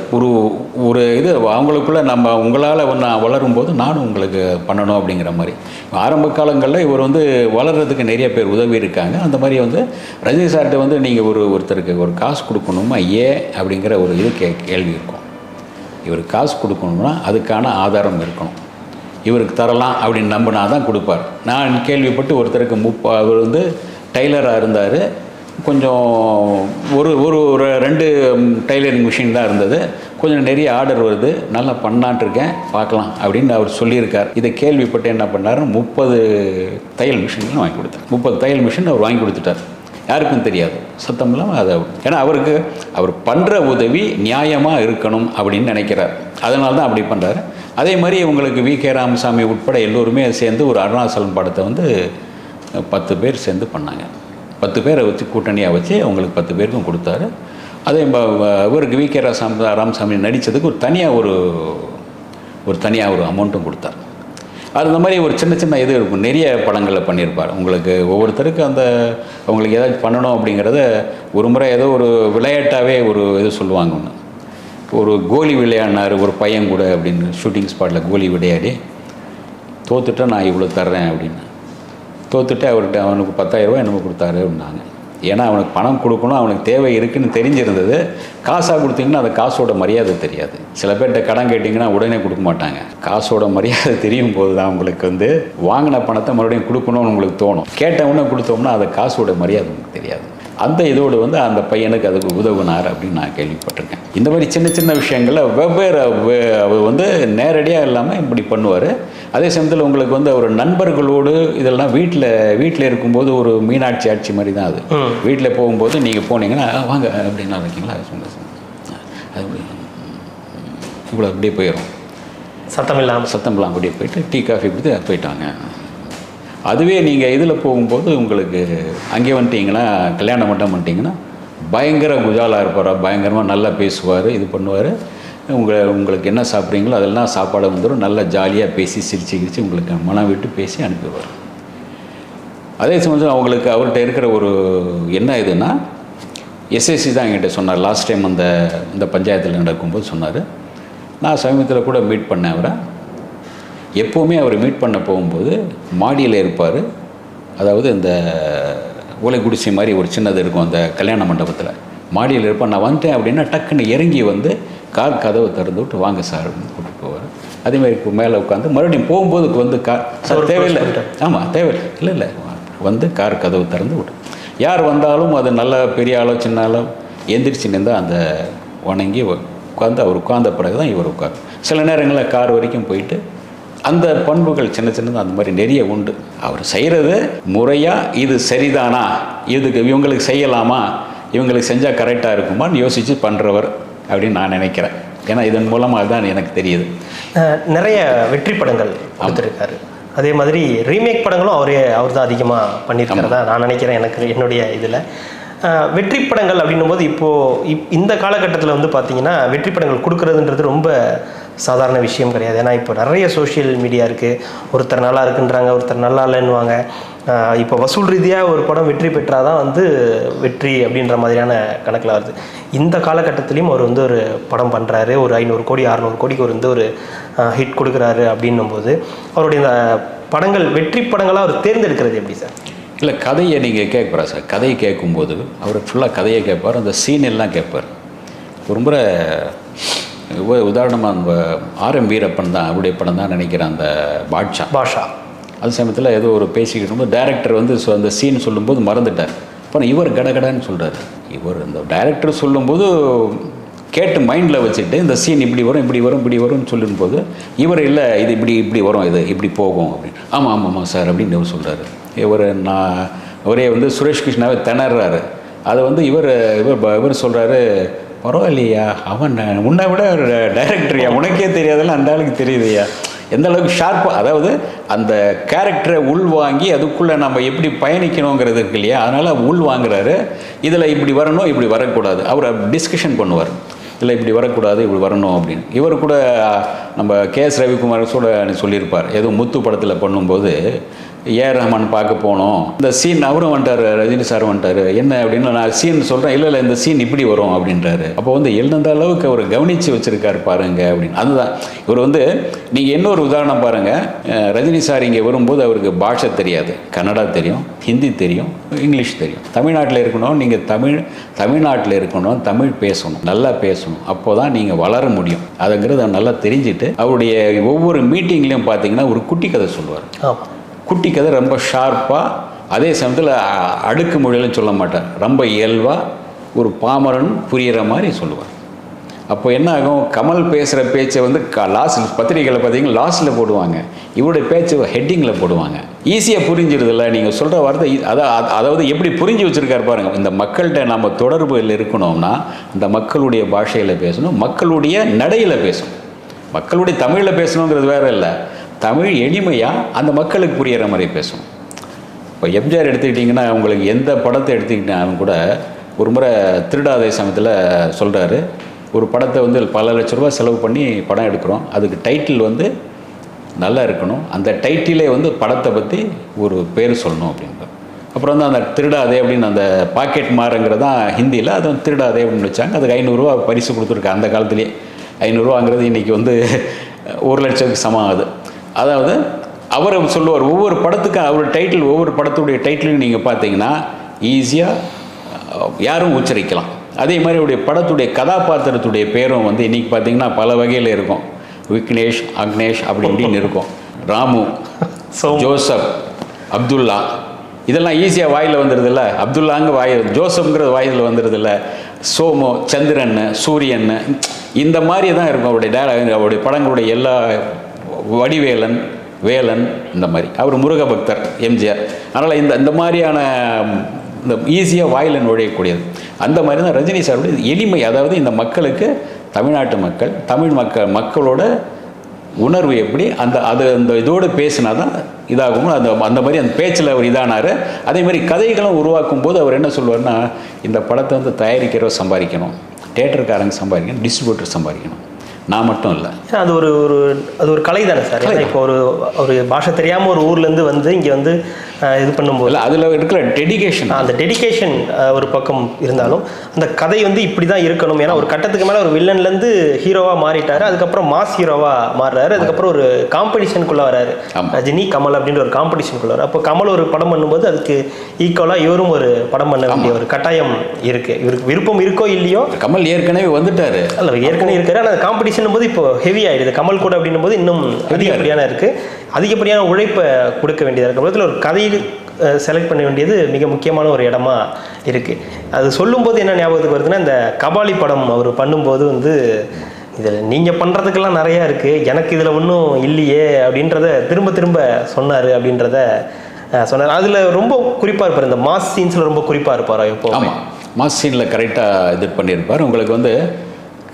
ஒரு இது அவங்களுக்குள்ள நம்ம உங்களால் நான் வளரும்போது நானும் உங்களுக்கு பண்ணணும் அப்படிங்கிற மாதிரி. ஆரம்ப காலங்களில் இவர் வளர்கிறதுக்கு நிறைய பேர் உதவி இருக்காங்க. அந்த மாதிரி ரஜினி சார்கிட்ட நீங்கள் ஒருத்தருக்கு ஒரு காசு கொடுக்கணுமா ஏன் அப்படிங்கிற ஒரு இது கேள்வி இருக்கும். இவருக்கு காசு கொடுக்கணும்னா அதுக்கான ஆதாரம் இருக்கணும். இவருக்கு தரலாம் அப்படின்னு நம்பினா தான் கொடுப்பார். நான் கேள்விப்பட்டு ஒருத்தருக்கு அவர் டைலராக இருந்தார். கொஞ்சம் ஒரு 2 டைலரிங் மிஷின் தான் இருந்தது. கொஞ்சம் நிறைய ஆர்டர் வருது, நல்லா பண்ணலான்ட்ருக்கேன், பார்க்கலாம் அப்படின்னு அவர் சொல்லியிருக்கார். இதை கேள்விப்பட்டு என்ன பண்ணார், 30 தையல் மிஷின்லாம் வாங்கி கொடுத்தார். 30 தையல் மிஷின் அவர் வாங்கி கொடுத்துட்டார். யாருக்கும் தெரியாது, சத்தம் இல்லாமல் அதை. ஏன்னா அவர் பண்ணுற உதவி நியாயமாக இருக்கணும் அப்படின்னு நினைக்கிறார். அதனால தான் அப்படி பண்ணுறாரு. அதே மாதிரி உங்களுக்கு வி.கே. ராமசாமி உட்பட எல்லோருமே சேர்ந்து ஒரு அருணாச்சலம் படத்தை 10 பேர் சேர்ந்து பண்ணாங்க. 10 பேரை வச்சு கூட்டணியாக வச்சு அவங்களுக்கு 10 பேருக்கும் கொடுத்தாரு. அதே இவருக்கு வி.கே. ராமசாமி நடித்ததுக்கு ஒரு தனியாக ஒரு அமௌண்ட்டும் கொடுத்தார். அது இந்த மாதிரி ஒரு சின்ன இது இருக்கும். நிறைய படங்களில் பண்ணியிருப்பார். உங்களுக்கு ஒவ்வொருத்தருக்கு அவங்களுக்கு ஏதாச்சும் பண்ணணும் அப்படிங்கிறத ஒரு முறை ஏதோ ஒரு விளையாட்டாகவே ஒரு இது சொல்லுவாங்க. ஒரு கோலி விளையாடினார் ஒரு பையன் கூட அப்படின்னு, ஷூட்டிங் ஸ்பாட்டில் கோலி விளையாடி தோத்துட்டா நான் இவ்வளோ தர்றேன் அப்படின்னு. தோத்துட்டு அவனுக்கு 10,000 ரூபாய் என்னமோ கொடுத்தாரு அப்படின்னாங்க. ஏன்னா அவனுக்கு பணம் கொடுக்கணும், அவனுக்கு தேவை இருக்குதுன்னு தெரிஞ்சிருந்தது. காசாக கொடுத்தீங்கன்னா அந்த காசோட மரியாதை தெரியாது. சில பேர்கிட்ட கடன் கேட்டிங்கன்னா உடனே கொடுக்க மாட்டாங்க. காசோட மரியாதை தெரியும் போது தான் உங்களுக்கு வாங்கின பணத்தை மறுபடியும் கொடுக்கணும்னு உங்களுக்கு தோணும். கேட்டவுடனே கொடுத்தோம்னா அந்த காசோட மரியாதை உங்களுக்கு தெரியாது. அந்த இதோடு அந்த பையனுக்கு அதுக்கு உதவுனார் அப்படின்னு நான் கேள்விப்பட்டிருக்கேன். இந்த மாதிரி சின்ன விஷயங்களில் வெவ்வேறு அவர் நேரடியாக இல்லாமல் இப்படி பண்ணுவார். அதே சமயத்தில் உங்களுக்கு அவர் நண்பர்களோடு இதெல்லாம் வீட்டில் இருக்கும்போது ஒரு மீனாட்சி ஆட்சி மாதிரி தான் அது. வீட்டில் போகும்போது நீங்கள் போனீங்கன்னா வாங்க அப்படின்னா இருக்கீங்களா அது இவ்வளோ அப்படியே போயிடும், சத்தம் இல்லாமல் அப்படியே போயிட்டு டீ காஃபி கொடுத்து போயிட்டாங்க. அதுவே நீங்கள் இதில் போகும்போது உங்களுக்கு அங்கே வந்துட்டிங்கன்னா கல்யாண மண்டபம் வந்துட்டிங்கன்னா பயங்கர குஜாலாக இருப்பார். பயங்கரமாக நல்லா பேசுவார், இது பண்ணுவார். உங்களுக்கு என்ன சாப்பிட்றீங்களோ அதெல்லாம் சாப்பாடு வந்துடும். நல்லா ஜாலியாக பேசி சிரிச்சு உங்களுக்கு மனம் விட்டு பேசி அனுப்பிடுவார். அதே சமயம் அவர்கிட்ட இருக்கிற ஒரு என்ன இதுன்னா, எஸ்எஸ்சி தான் என்கிட்ட சொன்னார். லாஸ்ட் டைம் இந்த பஞ்சாயத்தில் நடக்கும்போது சொன்னார். நான் சமீபத்தில் கூட மீட் பண்ணேன் அவரை. எப்போவுமே அவர் மீட் பண்ண போகும்போது மாடியில் இருப்பார். அதாவது இந்த ஓலை குடிசை மாதிரி ஒரு சின்னது இருக்கும் அந்த கல்யாண மண்டபத்தில். மாடியில் இருப்பார். நான் வந்துட்டேன் அப்படின்னா டக்குன்னு இறங்கி கார் கதவை திறந்து விட்டு வாங்க சார் அப்படின்னு கூப்பிட்டு போவார். அதேமாதிரி இப்போ மேலே உட்காந்து மறுபடியும் போகும்போது சார் தேவையில்லை, ஆமாம் தேவையில்லை, இல்லை கார் கதவு திறந்து விட்டு யார் வந்தாலும் அது நல்ல பெரிய ஆளோ சின்ன ஆளோ எந்திரிச்சு நின்றால் அந்த வணங்கி அவர் உட்கார்ந்த பிறகு தான் இவர் உட்கார். சில நேரங்களில் கார் வரைக்கும் போயிட்டு அந்த பண்புகள் சின்னதாக அந்த மாதிரி நிறைய உண்டு. அவர் செய்கிறது முறையாக இது சரிதானா, இவங்களுக்கு செய்யலாமா, இவங்களுக்கு செஞ்சால் கரெக்டாக இருக்குமான்னு யோசித்து பண்ணுறவர் அப்படின்னு நான் நினைக்கிறேன். ஏன்னா இதன் மூலமாக தான் எனக்கு தெரியுது. நிறைய வெற்றி படங்கள் கொடுத்துருக்காரு. அதே மாதிரி ரீமேக் படங்களும் அவர் தான் அதிகமாக பண்ணியிருக்கிறதா நான் நினைக்கிறேன். என்னுடைய இதில் வெற்றி படங்கள் அப்படின்னும் போது இப்போது இந்த காலகட்டத்தில் பார்த்தீங்கன்னா வெற்றி படங்கள் கொடுக்குறதுன்றது ரொம்ப சாதாரண விஷயம் கிடையாது. ஏன்னா இப்போ நிறைய சோஷியல் மீடியா இருக்குது. ஒருத்தர் நல்லா இருக்குன்றாங்க, ஒருத்தர் நல்லா இல்லைன்னுவாங்க. இப்போ வசூல் ரீதியாக ஒரு படம் வெற்றி பெற்றால் தான் வெற்றி அப்படின்ற மாதிரியான கணக்கில் வருது. இந்த காலகட்டத்திலையும் அவர் ஒரு படம் பண்ணுறாரு, ஒரு 500 கோடி 600 கோடிக்கு ஒரு ஹிட் கொடுக்குறாரு அப்படின்னும்போது அவருடைய இந்த படங்கள் வெற்றி படங்களாக அவர் தேர்ந்தெடுக்கிறது எப்படி சார்? இல்லை, கதையை நீங்கள் கேட்குறா சார். கதையை கேட்கும்போது அவர் ஃபுல்லாக கதையை கேட்பார், அந்த சீன் எல்லாம் கேட்பார். ஒரு முறை உதாரணமாக அந்த ஆர்.எம். வீரப்பன் தான் அவருடைய படம் தான் நினைக்கிறேன், அந்த பாஷா. அது சமயத்தில் ஏதோ ஒரு பேசிக்கிட்டு இருக்கும்போது டைரக்டர் அந்த சீன் சொல்லும்போது மறந்துட்டார். அப்புறம் இவர் கடகடான்னு சொல்கிறார். இவர் இந்த டைரக்டர் சொல்லும்போது கேட்டு மைண்டில் வச்சுட்டு இந்த சீன் இப்படி வரும்னு சொல்லும்போது இவர் இல்லை இது இப்படி வரும், இது இப்படி போகும் அப்படின்னு. ஆமாம் சார் அப்படின்னு இவர் சொல்கிறாரு. அவரே சுரேஷ் கிருஷ்ணாவே திணறாரு. அதை இவர் சொல்கிறாரு, பரவாயில்லையா அவன் உன்னை விட டைரக்டரியா, உனக்கே தெரியாதெல்லாம் அந்த ஆளுக்கு தெரியுதுயா, எந்த அளவுக்கு ஷார்ப்பாக, அதாவது அந்த கேரக்டரை உள்வாங்கி அதுக்குள்ளே நம்ம எப்படி பயணிக்கணுங்கிறது இருக்கு இல்லையா, அதனால் உள்வாங்குறாரு. இதில் இப்படி வரணும், இப்படி வரக்கூடாது, அவர் டிஸ்கஷன் பண்ணுவார். இல்லை இப்படி வரக்கூடாது, இப்படி வரணும் அப்படின்னு. இவர் கூட நம்ம கே.எஸ். ரவிக்குமார் கூட சொல்லியிருப்பார். ஏதோ முத்து படத்தில் பண்ணும்போது ஏஆர் ரஹ்மான் பார்க்க போனோம், இந்த சீன் அவரும் வந்துட்டார், ரஜினி சார் வந்துட்டார், என்ன அப்படின்னு நான் சீன் சொல்கிறேன், இல்லை இல்லை இந்த சீன் இப்படி வரும் அப்படின்றாரு. அப்போ வந்து எழுந்த அளவுக்கு அவர் கவனித்து வச்சுருக்காரு பாருங்க அப்படின்னு. அதுதான் இவர் வந்து நீங்கள் இன்னொரு உதாரணம் பாருங்கள், ரஜினி சார் இங்கே வரும்போது அவருக்கு பாஷை தெரியாது, கன்னடா தெரியும், ஹிந்தி தெரியும், இங்கிலீஷ் தெரியும். தமிழ்நாட்டில் இருக்கணும், நீங்கள் தமிழ்நாட்டில் இருக்கணும், தமிழ் பேசணும், நல்லா பேசணும், அப்போ தான் நீங்கள் வளர முடியும். அதுங்கிறத நல்லா தெரிஞ்சுட்டு அவருடைய ஒவ்வொரு மீட்டிங்லேயும் பார்த்தீங்கன்னா ஒரு குட்டி கதை சொல்லுவார். குட்டி கதை ரொம்ப ஷார்ப்பாக, அதே சமயத்தில் அடுக்கு மொழியிலும் சொல்ல மாட்டார், ரொம்ப இயல்பாக ஒரு பாமரன் புரிகிற மாதிரி சொல்லுவார். அப்போ என்ன ஆகும், கமல் பேசுகிற பேச்சை வந்து லாஸ்ட் பத்திரிகைகளை பார்த்தீங்கன்னா லாஸ்ட்டில் போடுவாங்க, இவருடைய பேச்சை ஹெட்டிங்கில் போடுவாங்க. ஈஸியாக புரிஞ்சிடுதில்ல நீங்கள் சொல்கிற வார்த்தை. அதாவது எப்படி புரிஞ்சு வச்சுருக்காரு பாருங்கள். இந்த மக்கள்கிட்ட நம்ம தொடர்பில் இருக்கணும்னா இந்த மக்களுடைய பாஷையில் பேசணும், மக்களுடைய நடையில் பேசணும். மக்களுடைய தமிழில் பேசணுங்கிறது வேறு இல்லை, தமிழ் எளிமையாக அந்த மக்களுக்கு புரிகிற மாதிரி பேசணும். இப்போ எம்ஜிஆர் எடுத்துக்கிட்டிங்கன்னா உங்களுக்கு எந்த படத்தை எடுத்துக்கிட்டாலும் கூட ஒரு முறை திருடாதே சமயத்தில் சொல்கிறாரு, ஒரு படத்தை வந்து பல லட்ச ரூபா செலவு பண்ணி படம் எடுக்கிறோம், அதுக்கு டைட்டில் வந்து நல்லா இருக்கணும், அந்த டைட்டிலே வந்து படத்தை பற்றி ஒரு பேர் சொல்லணும் அப்படின்ட்டு. அப்புறம் வந்து அந்த திருடாதே அப்படின்னு அந்த பாக்கெட் மாறுங்கிறதான் ஹிந்தியில், அது வந்து திருடாதே அப்படின்னு வச்சாங்க. அதுக்கு 500 ரூபா பரிசு கொடுத்துருக்காங்க. அந்த காலத்துலேயே 500 ரூபாங்கிறது இன்றைக்கி வந்து 1 லட்சத்துக்கு சமம் ஆகுது. அதாவது அவர் சொல்லுவார், ஒவ்வொரு படத்துக்கும் அவர் டைட்டில், ஒவ்வொரு படத்துடைய டைட்டிலும் நீங்கள் பார்த்தீங்கன்னா ஈஸியாக யாரும் உச்சரிக்கலாம். அதே மாதிரி அவருடைய படத்துடைய கதாபாத்திரத்துடைய பேரும் வந்து இன்றைக்கி பார்த்தீங்கன்னா பல வகையில் இருக்கும். விக்னேஷ், அக்னேஷ் அப்படி இப்படின்னு இருக்கும். ராமு, ஜோசப், அப்துல்லா, இதெல்லாம் ஈஸியாக வாயில் வந்துடுதில்ல. அப்துல்லாங்க ஜோசப்ங்கிறது வாயில் வந்துடுதில்ல. சோமு, சந்திரன், சூரியன், இந்த மாதிரி தான் இருக்கும் அவருடைய அவருடைய படங்களுடைய எல்லா. வடிவேலன், வேலன், இந்த மாதிரி. அவர் முருக பக்தர் எம்ஜிஆர். அதனால் இந்த மாதிரியான இந்த ஈஸியாக வாயில் நுழையக்கூடியது. அந்த மாதிரி தான் ரஜினி சாருடைய எளிமை. அதாவது இந்த மக்களுக்கு, தமிழ்நாட்டு மக்கள், தமிழ் மக்களோட உணர்வு எப்படி அந்த இதோடு பேசினா தான் இதாகும். அந்த மாதிரி அந்த பேச்சில் அவர் இதானார். அதே மாதிரி கதைகளும் உருவாக்கும் போது அவர் என்ன சொல்லுவார்னா, இந்த படத்தை வந்து தயாரிக்கிறவர் சம்பாதிக்கணும், தேட்டருக்காரங்க சம்பாதிக்கணும், டிஸ்ட்ரிபியூட்டர் சம்பாதிக்கணும், நான் மட்டும் இல்லை. அது ஒரு கலை தானே சார். இப்போ ஒரு பாஷை தெரியாமல் ஒரு ஊர்லேருந்து வந்து இங்கே வந்து இது பண்ணும்போது அதில் இருக்கிற டெடிகேஷன், அந்த டெடிகேஷன் ஒரு பக்கம் இருந்தாலும் அந்த கதை வந்து இப்படி தான் இருக்கணும். ஏன்னா ஒரு கட்டத்துக்கு மேலே ஒரு வில்லன்லேருந்து ஹீரோவாக மாறிட்டார், அதுக்கப்புறம் மாஸ் ஹீரோவாக மாறுறாரு, அதுக்கப்புறம் ஒரு காம்படிஷனுக்குள்ளே வராரு. ரஜினி கமல் அப்படின்ற ஒரு காம்படிஷனுக்குள்ளே வராரு. அப்போ கமல் ஒரு படம் பண்ணும்போது அதுக்கு ஈக்குவலாக இவரும் ஒரு படம் பண்ண வேண்டிய ஒரு கட்டாயம் இருக்குது. இவருக்கு விருப்பம் இருக்கோ இல்லையோ, கமல் ஏற்கனவே வந்துட்டார், அல்ல ஏற்கனவே இருக்காரு. ஆனால் காம்படிஷன் போது இப்போ ஹெவி ஆகிடுது. கமல் கூட அப்படின்னும் போது இன்னும் அதிகப்படியான இருக்குது, அதிகப்படியான உழைப்பை கொடுக்க வேண்டியதாக இருக்குது. பக்கத்தில் ஒரு கதையில் செலக்ட் பண்ண வேண்டியது மிக முக்கியமான ஒரு இடமா இருக்குது. அது சொல்லும்போது என்ன ஞாபகத்துக்கு வருதுன்னா, இந்த கபாலி படம் அவர் பண்ணும்போது வந்து இதில் நீங்கள் பண்ணுறதுக்கெல்லாம் நிறையா இருக்குது, எனக்கு இதில் ஒன்றும் இல்லையே அப்படின்றத திரும்ப திரும்ப சொன்னார் அப்படின்றத சொன்னார். அதில் ரொம்ப குறிப்பாக இருப்பார், இந்த மாஸ் சீன்ஸில் ரொம்ப குறிப்பாக இருப்பார். எப்போ ஆமாம், மாஸ் சீனில் கரெக்டாக இது பண்ணியிருப்பார். உங்களுக்கு வந்து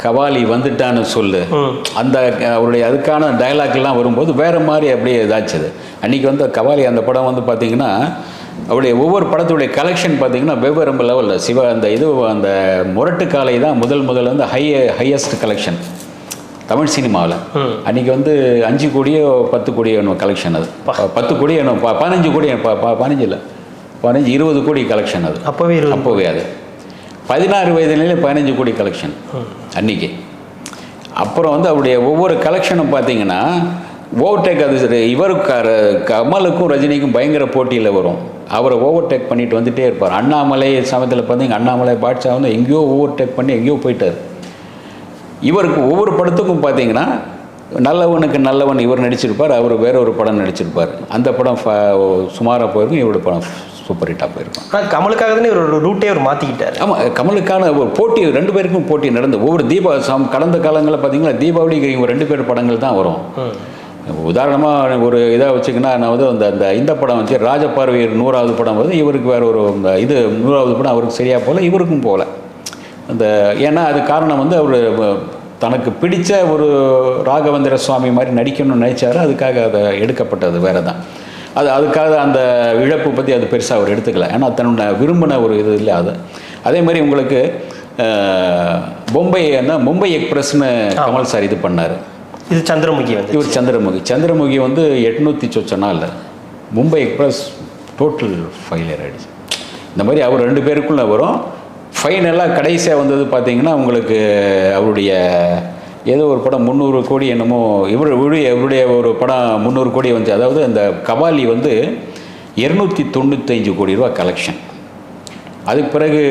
கபாலி வந்துட்டான்னு சொல்லு, அந்த அவருடைய அதுக்கான டைலாக்லாம் வரும்போது வேறு மாதிரி அப்படியே இதாச்சுது. அன்றைக்கி வந்து கபாலி அந்த படம் வந்து பார்த்திங்கன்னா அவருடைய ஒவ்வொரு படத்துடைய கலெக்ஷன் பார்த்திங்கன்னா வெவ்வேறு லெவலில் அந்த முரட்டு காலை தான் முதல் வந்து ஹையஸ்ட் கலெக்ஷன் தமிழ் சினிமாவில். அன்றைக்கி வந்து 5 கோடியோ 10 கோடியோ என்னும் கலெக்ஷன். அது 10 கோடி என்னும் 15 கோடி 15 இல்லை 20 கோடி கலெக்ஷன். அது அப்போவே அது 16 வயதுலேயே 15 கோடி கலெக்ஷன் அன்றைக்கி. அப்புறம் வந்து அவருடைய ஒவ்வொரு கலெக்ஷனும் பார்த்தீங்கன்னா ஓவர்டேக், அது இவருக்கு கமலுக்கும் ரஜினிக்கும் பயங்கர போட்டியில் வரும். அவரை ஓவர்டேக் பண்ணிட்டு வந்துகிட்டே இருப்பார். அண்ணாமலை சமயத்தில் பார்த்தீங்கன்னா அண்ணாமலை பாட்ஷா வந்து எங்கேயோ ஓவர்டேக் பண்ணி எங்கேயோ போயிட்டார். இவருக்கு ஒவ்வொரு படத்துக்கும் பார்த்தீங்கன்னா நல்லவனுக்கு நல்லவன் இவர் நடிச்சிருப்பார், அவர் வேற ஒரு படம் நடிச்சிருப்பார். அந்த படம் சுமாராக போயிருக்கும், இவரோட படம் சூப்பர் ஹிட்டாக போயிருக்கும். ஆனால் கமலுக்காக தானே ஒரு ரூட்டே அவர் மாற்றிக்கிட்டார். ஆமாம், கமலுக்கான ஒரு போட்டி 2 பேருக்கும் போட்டி நடந்து ஒவ்வொரு கடந்த காலங்களில் பார்த்தீங்கன்னா தீபாவளிக்கு இவங்க 2 பேர் படங்கள் தான் வரும். உதாரணமாக ஒரு இதாக வச்சுக்கினா நான் வந்து இந்த படம் வச்சு ராஜபார்வை 100வது படம் வருது, இவருக்கு வேறு ஒரு இது 100வது படம் அவருக்கு சரியாக போகல, இவருக்கும் போகல. ஏன்னா அது காரணம் வந்து அவர் தனக்கு பிடித்த ஒரு ராகவேந்திர சுவாமி மாதிரி நடிக்கணும்னு நினைச்சாரு, அதுக்காக அதை எடுக்கப்பட்டது வேறு தான். அதுக்காக அந்த இழப்பு பற்றி அது பெருசாக அவர் எடுத்துக்கல, ஏன்னா தன்னோட விரும்பின ஒரு இது இல்லை அது. அதே மாதிரி உங்களுக்கு மும்பை எக்ஸ்பிரஸ்னு கமல் சார் இது பண்ணார். இது சந்திரமுகி வந்து இவர் சந்திரமுகி வந்து 800 சொச்சனா இல்லை மும்பை எக்ஸ்பிரஸ் டோட்டல் ஃபெயிலியர் ஆகிடுச்சு. இந்த மாதிரி அவர் 2 பேருக்குள்ளே வரும். ஃபைனலாக கடைசியாக வந்தது பார்த்தீங்கன்னா உங்களுக்கு அவருடைய ஏதோ ஒரு படம் 300 கோடி என்னமோ இவருடைய ஒரு படம் 300 கோடி வந்துச்சு. அதாவது அந்த கபாலி வந்து 295 கோடி ரூபா கலெக்ஷன். அதுக்கு பிறகு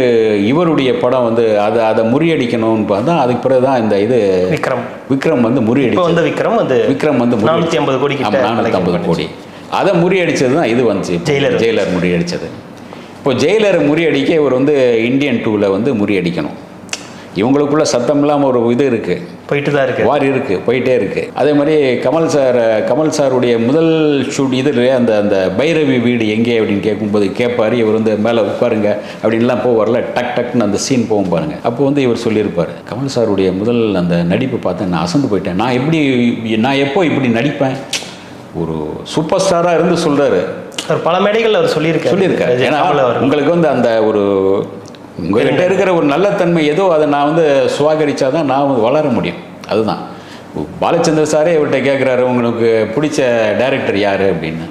இவருடைய படம் வந்து அதை முறியடிக்கணும்னு பார்த்தா அதுக்கு பிறகு தான் இந்த இது விக்ரம் வந்து முறியடிச்சு. விக்ரம் வந்து 450 கோடி 450 கோடி அதை முறியடிச்சது தான் இது வந்துச்சு. ஜெயிலர் முறியடித்தது. இப்போ ஜெயிலரை முறியடிக்க இவர் வந்து இந்தியன் 2ல் வந்து முறியடிக்கணும். இவங்களுக்குள்ள சத்தம் இல்லாமல் ஒரு இது இருக்குது, போயிட்டு தான் இருக்குது, வார் இருக்குது, போயிட்டே இருக்குது. அதே மாதிரி கமல் சாருடைய முதல் ஷூட் இதில் அந்த பைரவி வீடு எங்கே அப்படின்னு கேட்கும்போது கேட்பார். இவர் வந்து மேலே உட்காருங்க அப்படின்லாம் போவார்ல, டக்குன்னு அந்த சீன் போகும் பாருங்க. அப்போ வந்து இவர் சொல்லியிருப்பார், கமல் சாருடைய முதல் அந்த நடிப்பு பார்த்து நான் அசந்து போயிட்டேன். நான் எப்போ இப்படி நடிப்பேன்? ஒரு சூப்பர் ஸ்டாராக இருந்து சொல்கிறாரு. பல மேடைகள் அவர் சொல்லியிருக்காரு. ஏன்னா உங்களுக்கு வந்து அந்த ஒரு உங்கள்கிட்ட இருக்கிற ஒரு நல்ல தன்மை ஏதோ அதை நான் வந்து சுவாகரித்தா தான் நான் வளர முடியும். அதுதான் பாலச்சந்திர சாரே இவர்கிட்ட கேட்குறாரு, உங்களுக்கு பிடிச்ச டைரக்டர் யார் அப்படின்னு.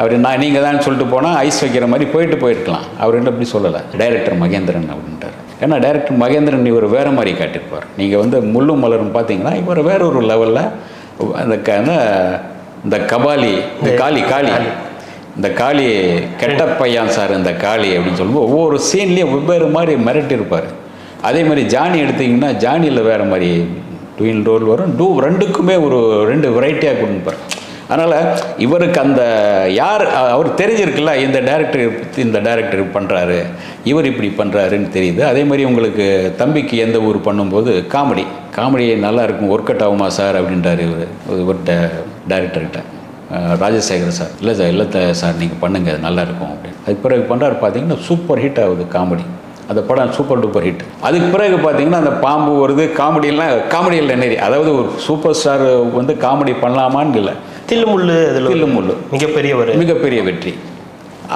அவர் நீங்கள் தான் சொல்லிட்டு போனால் ஐஸ் வைக்கிற மாதிரி போயிருக்கலாம். அவர் என்ன அப்படி சொல்லலை, டைரக்டர் மகேந்திரன் அப்படின்ட்டார். ஏன்னா டைரக்டர் மகேந்திரன் இவர் வேறு மாதிரி காட்டியிருப்பார். நீங்கள் வந்து முள்ளும் மலரும் பார்த்தீங்கன்னா இவர் வேற ஒரு லெவலில் இந்த கபாலி, இந்த காளி இந்த காளி கெட்ட பையன் சார் இந்த காளி அப்படின்னு சொல்லும்போது ஒவ்வொரு சீன்லேயும் வெவ்வேறு மாதிரி மிரட்டியிருப்பார். அதே மாதிரி ஜானி எடுத்திங்கன்னா ஜானியில் வேறு மாதிரி ட்வின் ரோல் வரும். ரெண்டுக்குமே ஒரு 2 வெரைட்டியாக கொடுப்பார். அதனால் இவருக்கு அந்த யார் அவர் தெரிஞ்சிருக்குல்ல, இந்த டைரக்டர் பண்ணுறாரு, இவர் இப்படி பண்ணுறாருன்னு தெரியுது. அதே மாதிரி உங்களுக்கு தம்பிக்கு எந்த ஊர் பண்ணும்போது காமெடி நல்லா இருக்கும், ஒர்க் அவுட் ஆகுமா சார் அப்படின்றாரு இவர்கிட்ட டைரக்டர்கிட்ட ராஜசேகர் சார். இல்லை சார் நீங்கள் பண்ணுங்கள் நல்லாயிருக்கும் அப்படின்னு. அதுக்கு பிறகு பண்ணுறாரு. பார்த்தீங்கன்னா சூப்பர் ஹிட் ஆகுது காமெடி. அந்த படம் சூப்பர் டூப்பர் ஹிட். அதுக்கு பிறகு பார்த்தீங்கன்னா அந்த பாம்பு வருது, காமெடியில் நிறைய, அதாவது ஒரு சூப்பர் ஸ்டார் வந்து காமெடி பண்ணலாமான்னு இல்லை, தில்லுமுள்ளு மிகப்பெரிய வெற்றி.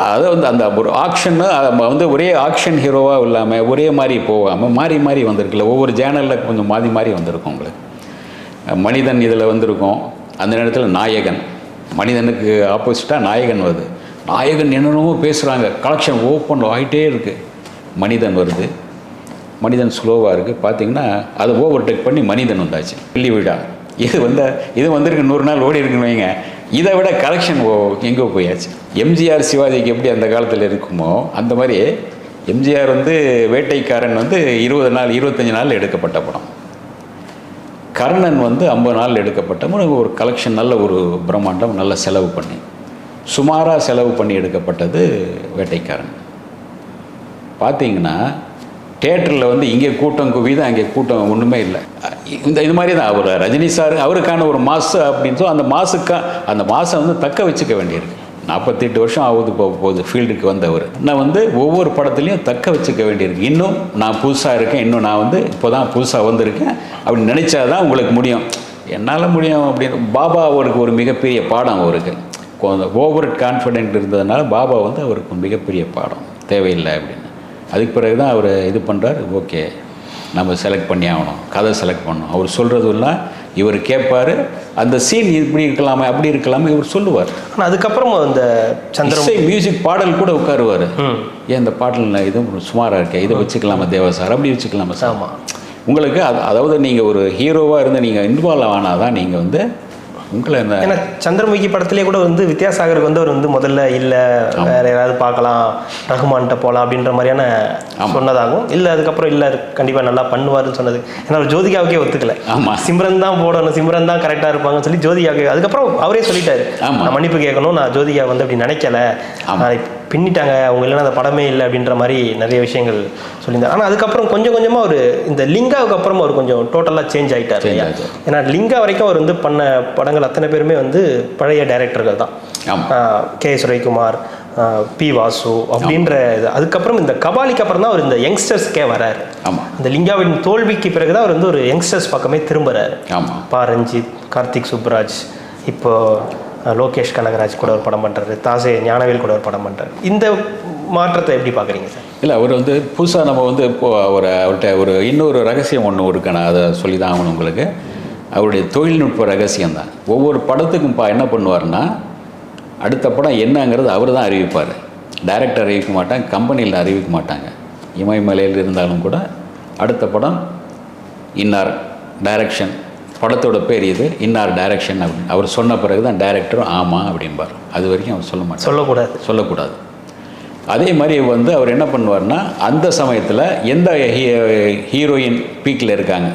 அதாவது அந்த ஒரு ஆக்ஷன்னு வந்து ஒரே ஆக்ஷன் ஹீரோவாக இல்லாமல் ஒரே மாதிரி போகாமல் மாறி வந்திருக்குல்ல, ஒவ்வொரு சேனலில் கொஞ்சம் மாறி வந்திருக்கும். உங்களுக்கு மனிதன் இதில் வந்திருக்கும். அந்த நேரத்தில் நாயகன், மனிதனுக்கு ஆப்போசிட்டாக நாயகன் வருது. நாயகன் என்னென்னமோ பேசுகிறாங்க, கலெக்ஷன் ஓப்பன் ஆகிட்டே இருக்குது. மனிதன் வருது, மனிதன் ஸ்லோவாக இருக்குது. பார்த்தீங்கன்னா அதை ஓவர்டேக் பண்ணி மனிதன் வந்தாச்சு. வெள்ளி விழா இது வந்திருக்கு, 100 நாள் ஓடி இருக்குன்னு வைங்க. இதை விட கலெக்ஷன் எங்கோ போயாச்சு. எம்ஜிஆர் சிவாஜிக்கு எப்படி அந்த காலத்தில் இருக்குமோ அந்த மாதிரி எம்ஜிஆர் வந்து வேட்டைக்காரன் வந்து 20 நாள் 25 நாள் எடுக்கப்பட்ட படம். கர்ணன் வந்து 50 நாள் எடுக்கப்பட்ட ஒரு கலெக்ஷன், நல்ல ஒரு பிரம்மாண்டம், நல்ல செலவு பண்ணி சுமாராக செலவு பண்ணி எடுக்கப்பட்டது வேட்டைக்காரன். பார்த்தீங்கன்னா தியேட்டரில் வந்து இங்கே கூட்டம் குவிது, அங்கே கூட்டம் ஒன்றுமே இல்லை. இது மாதிரி தான் அவர் ரஜினி சார் அவருக்கான ஒரு மாசு அப்படின்னு சொல்லி அந்த மாதம் வந்து தக்க வச்சுக்க வேண்டியிருக்கு. 48 வருஷம் ஆகுது போகுது ஃபீல்டுக்கு வந்தவர். நான் வந்து ஒவ்வொரு படத்துலையும் தக்க வச்சுக்க வேண்டியிருக்கு. இன்னும் நான் புதுசாக இருக்கேன், இன்னும் நான் வந்து இப்போ தான் புதுசாக வந்திருக்கேன் அப்படின்னு நினச்சா தான் உங்களுக்கு முடியும். என்னால் முடியும் அப்படின்னு. பாபா அவருக்கு ஒரு மிகப்பெரிய பாடம். அவருக்கு ஓவர் கான்ஃபிடென்ட் இருந்ததுனால பாபா வந்து அவருக்கு மிகப்பெரிய பாடம் தேவையில்லை அப்படின்னு. அதுக்கு பிறகு தான் அவர் இது பண்ணுறார். ஓகே, நம்ம செலக்ட் பண்ணி ஆகணும், கதை செலக்ட் பண்ணணும். அவர் சொல்கிறதுலாம் இவர் கேட்பார். அந்த சீன் இப்படி இருக்கலாமா அப்படி இருக்கலாமா இவர் சொல்லுவார். ஆனால் அதுக்கப்புறம் அந்த இசை மியூசிக் பாடல் கூட உட்காருவார். ஏன் இந்த பாடல் இதுவும் சுமாராக இருக்கே, இதை வச்சுக்கலாமா தேவா சார், அப்படி வச்சுக்கலாமா சார். ஆமாம், உங்களுக்கு அதாவது நீங்கள் ஒரு ஹீரோவாக இருந்து நீங்கள் இன்வால்வ் ஆனால் தான் நீங்கள் வந்து உங்களை என்ன. ஏன்னா சந்திரமுகி படத்துலேயே கூட வந்து வித்யாசாகருக்கு வந்து அவர் வந்து முதல்ல இல்லை வேற யாராவது பார்க்கலாம், ரகுமான்கிட்ட போகலாம் அப்படின்ற மாதிரியான சொன்னதாகும். இல்லை அதுக்கப்புறம் இல்லை கண்டிப்பாக நல்லா பண்ணுவார்னு சொன்னது. ஏன்னா அவர் ஜோதிகாவுக்கே ஒத்துக்கல. ஆமாம், சிம்ரன் தான் போடணும், சிம்ரன் தான் கரெக்டாக இருப்பாங்கன்னு சொல்லி ஜோதிகாவுக்கு அதுக்கப்புறம் அவரே சொல்லிட்டாரு, நான் மன்னிப்பு கேட்கணும், நான் ஜோதிகா வந்து அப்படி நினைக்கல, பின்னிட்டாங்க அவங்க, இல்லைன்னா அந்த படமே இல்லை அப்படின்ற மாதிரி நிறைய விஷயங்கள் சொல்லியிருந்தார். ஆனால் அதுக்கப்புறம் கொஞ்சம் கொஞ்சமாக அவர் இந்த லிங்காவுக்கு அப்புறம் அவர் கொஞ்சம் டோட்டலாக சேஞ்ச் ஆகிட்டார். ஏன்னா லிங்கா வரைக்கும் அவர் வந்து பண்ண படங்கள் அத்தனை பேருமே வந்து பழைய டைரக்டர்கள் தான். K S Ravikumar, P Vasu அப்படின்ற இது. அதுக்கப்புறம் இந்த கபாலிக்கு அப்புறம் தான் அவர் இந்த யங்ஸ்டர்ஸ்க்கே வராரு. அந்த லிங்காவின் தோல்விக்கு பிறகு தான் அவர் வந்து ஒரு யங்ஸ்டர்ஸ் பக்கமே திரும்புறாரு. பா ரஞ்சித், கார்த்திக் சுப்ராஜ், இப்போ லோகேஷ் கனகராஜ் கூட ஒரு படம் பண்ணுறாரு, தாசே ஞானவேல் கூட ஒரு படம் பண்ணுறாரு. இந்த மாற்றத்தை எப்படி பார்க்குறீங்க சார்? இல்லை, அவர் வந்து புதுசாக நம்ம வந்து இப்போது அவர்கிட்ட ஒரு இன்னொரு ரகசியம் ஒன்று இருக்கு. நான் அதை சொல்லி தான் ஆகணும் உங்களுக்கு. அவருடைய தொழில்நுட்ப ரகசியம் தான். ஒவ்வொரு படத்துக்கும் என்ன பண்ணுவார்னா அடுத்த படம் என்னங்கிறது அவர் தான் அறிவிப்பார். டைரக்டர் அறிவிக்க மாட்டாங்க, கம்பெனியில் அறிவிக்க மாட்டாங்க. இமயமலையில் இருந்தாலும் கூட அடுத்த படம் இன்னார் டைரக்ஷன், படத்தோட பேர் இது, இன்னார் டைரக்ஷன் அப்படின்னு அவர் சொன்ன பிறகு தான் டைரக்டரும் ஆமாம் அப்படிம்பார். அது வரைக்கும் அவர் சொல்ல மாட்டார், சொல்லக்கூடாது. அதே மாதிரி வந்து அவர் என்ன பண்ணுவார்னா, அந்த சமயத்தில் எந்த ஹீரோயின் பீக்கில் இருக்காங்க,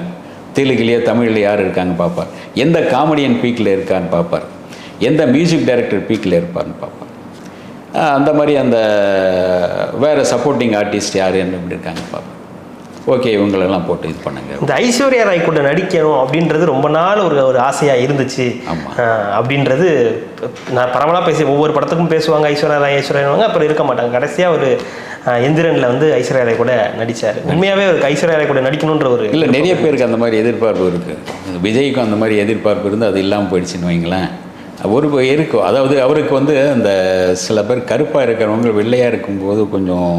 தெலுங்குலேயே தமிழில் யார் இருக்காங்க பார்ப்பார், எந்த காமெடியன் பீக்கில் இருக்கான்னு பார்ப்பார், எந்த மியூசிக் டைரக்டர் பீக்கில் இருப்பார்னு பார்ப்பார். அந்த மாதிரி அந்த வேறு சப்போர்ட்டிங் ஆர்டிஸ்ட் யார் என்ன இப்படி இருக்காங்க பார்ப்பார். ஓகே, இவங்களெல்லாம் போட்டு இது பண்ணுங்க. இந்த ஐஸ்வர்யா ராய் கூட நடிக்கணும் அப்படின்றது ரொம்ப நாள் ஒரு ஆசையாக இருந்துச்சு. அப்படின்றது நான் பரவலாக ஒவ்வொரு படத்துக்கும் பேசுவாங்க ஐஸ்வர்யா ராய் அப்புறம் இருக்க மாட்டாங்க. கடைசியாக ஒரு எந்திரனில் வந்து ஐஸ்வர்யா ராய் கூட நடித்தார். உண்மையாகவே ஒரு ஐஸ்வர்யா ராய் கூட நடிக்கணுன்ற ஒரு இல்லை, நிறைய பேருக்கு அந்த மாதிரி எதிர்பார்ப்பு இருக்குது. விஜய்க்கும் அந்த மாதிரி எதிர்பார்ப்பு இருந்து அது இல்லாமல் போயிடுச்சுன்னு வைங்களேன். ஒரு இருக்கும், அதாவது அவருக்கு வந்து அந்த சில பேர் கருப்பாக இருக்கிறவங்க வெள்ளையாக இருக்கும்போது கொஞ்சம்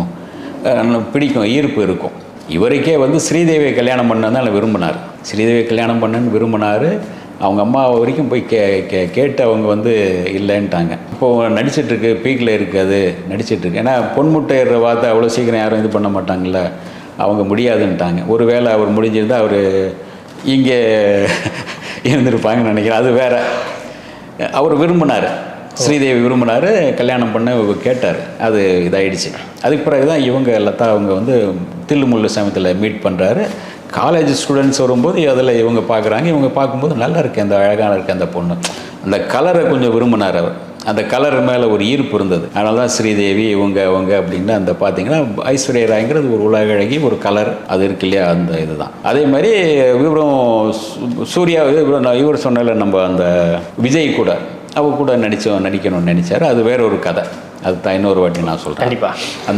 பிடிக்கும், ஈர்ப்பு இருக்கும். இவருக்கே வந்து ஸ்ரீதேவியை கல்யாணம் பண்ணதான் விரும்பினார். ஸ்ரீதேவியை கல்யாணம் பண்ணன்னு விரும்பினார். அவங்க அம்மா வரைக்கும் போய் கேட்டு அவங்க வந்து இல்லைன்ட்டாங்க. இப்போது நடிச்சிட்ருக்கு, பீக்கில் இருக்காது, நடிச்சிட்ருக்கு. ஏன்னா பொன்முட்டையிற வார்த்தை அவ்வளோ சீக்கிரம் யாரும் இது பண்ண மாட்டாங்கள்ல, அவங்க முடியாதுன்ட்டாங்க. ஒரு வேளை அவர் முடிஞ்சிருந்தால் அவர் இங்கே இருந்திருப்பாங்கன்னு நினைக்கிறேன். அது வேறு. அவர் விரும்பினார், ஸ்ரீதேவி விரும்பினார், கல்யாணம் பண்ண கேட்டார். அது இதாகிடுச்சு. அதுக்கு பிறகு தான் இவங்க லதா அவங்க வந்து தில்லுமுள்ளு சமயத்தில் மீட் பண்ணுறாரு. காலேஜ் ஸ்டூடெண்ட்ஸ் வரும்போது அதில் இவங்க பார்க்குறாங்க. இவங்க பார்க்கும்போது நல்லா இருக்கு, அந்த அழகான இருக்குது அந்த பொண்ணு. அந்த கலரை கொஞ்சம் விரும்பினார் அவர். அந்த கலர் மேலே ஒரு ஈர்ப்பு இருந்தது. அதனால தான் ஸ்ரீதேவி இவங்க அப்படின்னு அந்த பார்த்தீங்கன்னா ஐஸ்வர்யா ராய்ங்கிறது ஒரு உலக அழகி, ஒரு கலர் அது இருக்கு இல்லையா, அந்த இதுதான். அதே மாதிரி இவரும் சூர்யா இவர் சொன்னால நம்ம அந்த விஜய் கூட அவர் கூட நடிக்கணும்னு நினச்சார். அது வேற ஒரு கதை, அது தான் இன்னொரு வாட்டி நான் சொல்கிறேன். கண்டிப்பாக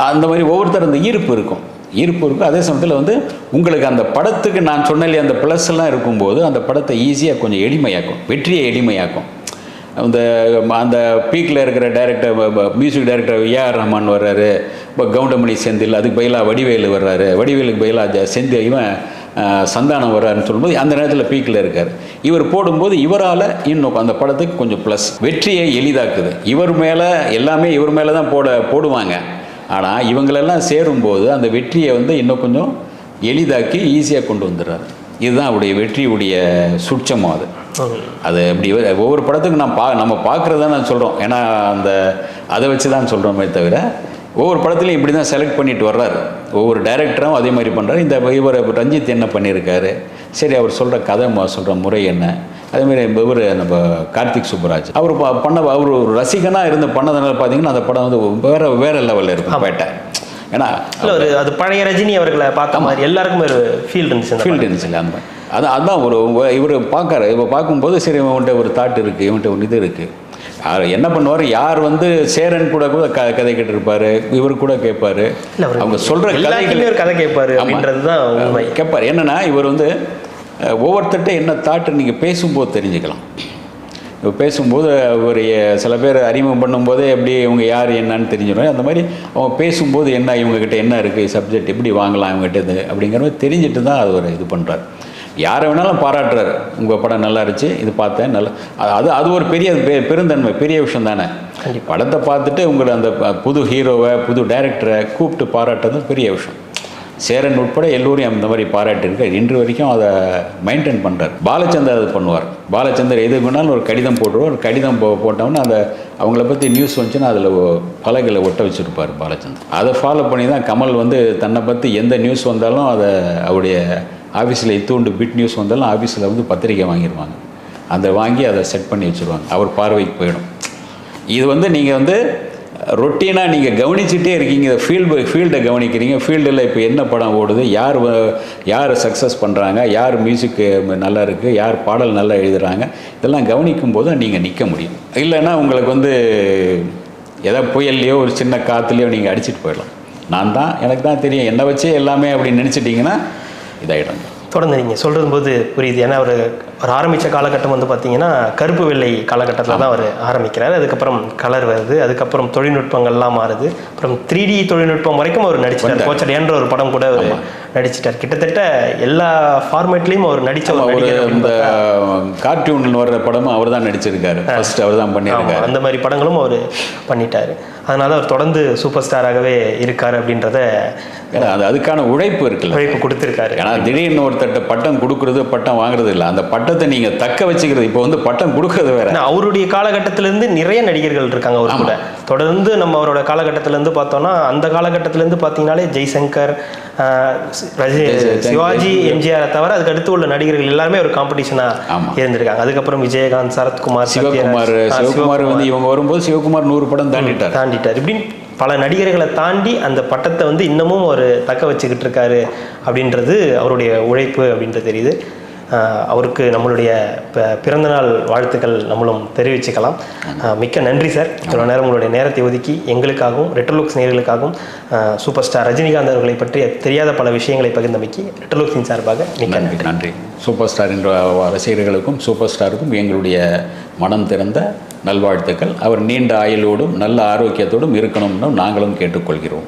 அந்த மாதிரி ஒவ்வொருத்தர் அந்த ஈர்ப்பு இருக்கும். அதே சமயத்தில் வந்து உங்களுக்கு அந்த படத்துக்கு நான் சொன்னாலே அந்த ப்ளஸ் எல்லாம் இருக்கும்போது அந்த படத்தை ஈஸியாக கொஞ்சம் எளிமையாக்கும், வெற்றியை எளிமையாக்கும். அந்த பீக்கில் இருக்கிற director, music director AR Rahman வர்றாரு, இப்போ கவுண்டமணி செந்தில், அதுக்கு பதிலாக வடிவேலு வர்றாரு, வடிவேலுக்கு பதிலாக செந்தில் இவன் சந்தானம் வர்றாருன்னு சொல்லும்போது அந்த நேரத்தில் பீக்கில் இருக்கார். இவர் போடும்போது இவரால் இன்னும் அந்த படத்துக்கு கொஞ்சம் ப்ளஸ், வெற்றியை எளிதாக்குது. இவர் மேலே எல்லாமே இவர் மேலே தான் போடுவாங்க. ஆனால் இவங்களெல்லாம் சேரும்போது அந்த வெற்றியை வந்து இன்னும் கொஞ்சம் எளிதாக்கி ஈஸியாக கொண்டு வந்துடுறாரு. இதுதான் அவருடைய வெற்றியுடைய சுட்சமும். அது அப்படி ஒவ்வொரு படத்துக்கும் நம்ம பார்க்குறது தான் நான் சொல்கிறோம். ஏன்னா அதை வச்சு தான் சொல்கிறோமே தவிர ஒவ்வொரு படத்துலையும் இப்படி தான் செலக்ட் பண்ணிட்டு வர்றாரு. ஒவ்வொரு டைரக்டரும் அதே மாதிரி பண்ணுறாரு. இவர் ரஞ்சித் என்ன பண்ணியிருக்காரு, சரி அவர் சொல்கிற கதை சொல்கிற முறை என்ன, அதேமாதிரி இவர் நம்ம கார்த்திக் சுப்புராஜ் அவர் அவர் ஒரு ரசிகனாக இருந்து பண்ணதுனால பார்த்தீங்கன்னா அந்த படம் வந்து வேறு லெவலில் இருக்கும் பேட்டை. ஏன்னா அது பழைய ரஜினி அவர்களை பார்த்த மாதிரி எல்லாருக்குமே ஒரு ஃபீல்டு இருந்துச்சு இல்லை. அந்த மாதிரி அதுதான் இவர் பார்க்குறாரு. இவர் பார்க்கும்போது சரி இவன்கிட்ட ஒரு தாட் இருக்குது, இவன்கிட்ட ஒரு இது இருக்குது. என்ன பண்ணுவார், யார் வந்து சேரன் கூட கதை கேட்டிருப்பாரு, இவர் கூட கேட்பாரு, அவங்க சொல்கிற கதை கேட்பாரு அப்படின்றது தான் கேட்பார். என்னென்னா இவர் வந்து ஒவ்வொருத்தட்ட என்ன தாட்டு நீங்கள் பேசும்போது தெரிஞ்சுக்கலாம். இப்போ பேசும்போது ஒரு சில பேர் அறிமுகம் பண்ணும்போதே எப்படி இவங்க யார் என்னன்னு தெரிஞ்சிடும். அந்த மாதிரி அவங்க பேசும்போது என்ன இவங்ககிட்ட என்ன இருக்குது, சப்ஜெக்ட் எப்படி வாங்கலாம் இவங்ககிட்ட இது அப்படிங்கிற மாதிரி தெரிஞ்சுட்டு தான் அது ஒரு இது பண்ணுறாரு. யாரை வேணாலும் பாராட்டுறாரு, உங்கள் படம் நல்லா இருந்துச்சு, இது பார்த்தேன் நல்லா. அது ஒரு பெரிய பெருந்தன்மை, பெரிய விஷயம் தானே. படத்தை பார்த்துட்டு உங்களை அந்த புது ஹீரோவை புது டைரக்டரை கூப்பிட்டு பாராட்டுறது பெரிய விஷயம். சேரன் உட்பட எல்லோரையும் அந்த மாதிரி பாராட்டியிருக்கார். இன்று வரைக்கும் அதை மெயின்டைன் பண்ணுறார். பாலச்சந்தர் அது பண்ணுவார். பாலச்சந்தர் எது வேணாலும் ஒரு கடிதம் போட்டுருவார். ஒரு கடிதம் போட்டோம்னா அவங்கள பற்றி நியூஸ் வந்துச்சுன்னா அதில் பலகைகளை ஒட்ட வச்சுருப்பார் பாலச்சந்தர். அதை ஃபாலோ பண்ணி தான் கமல் வந்து தன்னை பற்றி எந்த நியூஸ் வந்தாலும் அதை அவருடைய ஆஃபீஸில் இத்தூண்டு பிட் நியூஸ் வந்தாலும் ஆஃபீஸில் வந்து பத்திரிக்கை வாங்கிடுவாங்க. அதை வாங்கி அதை செட் பண்ணி வச்சுருவாங்க. அவர் பார்வைக்கு போயிடும். இது வந்து நீங்கள் வந்து ரொட்டீனாக நீங்கள் கவனிச்சுட்டே இருக்கீங்க. ஃபீல்டை கவனிக்கிறீங்க. ஃபீல்டில் இப்போ என்ன படம் ஓடுது, யார் சக்ஸஸ் பண்ணுறாங்க, யார் மியூசிக்கு நல்லா இருக்குது, யார் பாடல் நல்லா எழுதுகிறாங்க, இதெல்லாம் கவனிக்கும் போது நீங்கள் நிற்க முடியும். இல்லைன்னா உங்களுக்கு வந்து எதோ புயல்லையோ ஒரு சின்ன காற்றுலையோ நீங்கள் அடிச்சுட்டு போயிடலாம். நான் தான் எனக்கு தான் தெரியும் என்னை வச்சே எல்லாமே அப்படின்னு நினச்சிட்டிங்கன்னா இதாகிடும். தொடர்ந்து நீங்கள் சொல்கிறது போது புரியுது. ஏன்னா அவர் ஆரம்பித்த காலகட்டம் வந்து பார்த்தீங்கன்னா கருப்பு வெள்ளை காலகட்டத்தில் தான் அவர் ஆரம்பிக்கிறார். அதுக்கப்புறம் கலர் வருது, அதுக்கப்புறம் தொழில்நுட்பங்கள்லாம் மாறுது, அப்புறம் 3D தொழில்நுட்பம் வரைக்கும் அவர் நடிச்சிட்டார். கோச்சடையான்ற ஒரு படம் கூட அவர் நடிச்சிட்டார். கிட்டத்தட்ட எல்லா ஃபார்மேட்லேயும் அவர் நடித்த ஒரு நடிகர். இந்த கார்ட்டூன் வர்ற படமும் அவர் தான் நடிச்சிருக்காரு, ஃபர்ஸ்ட் அவர் தான் பண்ணியிருக்காரு. அந்த மாதிரி படங்களும் அவர் பண்ணிட்டார். அதனால அவர் தொடர்ந்து சூப்பர் ஸ்டாராகவே இருக்கார் அப்படின்றத, அது அதுக்கான உழைப்பு இருக்குல்ல, உழைப்பு கொடுத்துருக்காரு. ஏன்னா திடீர்னு ஒருத்தட்ட பட்டம் கொடுக்குறது பட்டம் வாங்குறது இல்லை, அந்த பட்டத்தை நீங்கள் தக்க வச்சுக்கிறது. இப்போ வந்து பட்டம் கொடுக்கறது வேற. அவருடைய காலகட்டத்திலேருந்து நிறைய நடிகர்கள் இருக்காங்க அவர் கூட. தொடர்ந்து நம்ம அவரோட காலகட்டத்திலேருந்து பார்த்தோம்னா, அந்த காலகட்டத்திலேருந்து பார்த்தீங்கன்னாலே ஜெய்சங்கர், சிவாஜி, எம்ஜிஆரை தவிர அதுக்கு அடுத்து உள்ள நடிகர்கள் எல்லாருமே ஒரு காம்படிஷனாக இருந்திருக்காங்க. அதுக்கப்புறம் விஜயகாந்த், சரத்குமார், சிவகுமார் வந்து இவங்க வரும்போது சிவகுமார் 100 படம் தாண்டிட்டார். இப்படின்னு பல நடிகர்களை தாண்டி அந்த பட்டத்தை வந்து இன்னமும் அவர் தக்க வச்சுக்கிட்டு இருக்காரு அப்படின்றது அவருடைய உழைப்பு அப்படின்றது தெரியுது. அவருக்கு நம்மளுடைய பிறந்தநாள் வாழ்த்துக்கள் நம்மளும் தெரிவிச்சுக்கலாம். மிக்க நன்றி சார். இவ்வளோ நேரம் உங்களுடைய நேரத்தை ஒதுக்கி எங்களுக்காகவும் ரெட்ரோலுக்ஸ் நேயர்களுக்காகவும் சூப்பர் ஸ்டார் ரஜினிகாந்த் அவர்களை பற்றி தெரியாத பல விஷயங்களை பகிர்ந்தமைக்கு ரெட்ரோலுக்ஸின் சார்பாக மிக்க நன்றி. நன்றி. சூப்பர் ஸ்டார் என்ற ரசிகர்களுக்கும் சூப்பர் ஸ்டாருக்கும் எங்களுடைய மனம் திறந்த நல்வாழ்த்துக்கள். அவர் நீண்ட ஆயுளோடும் நல்ல ஆரோக்கியத்தோடும் இருக்கணும்னு நாங்களும் கேட்டுக்கொள்கிறோம்.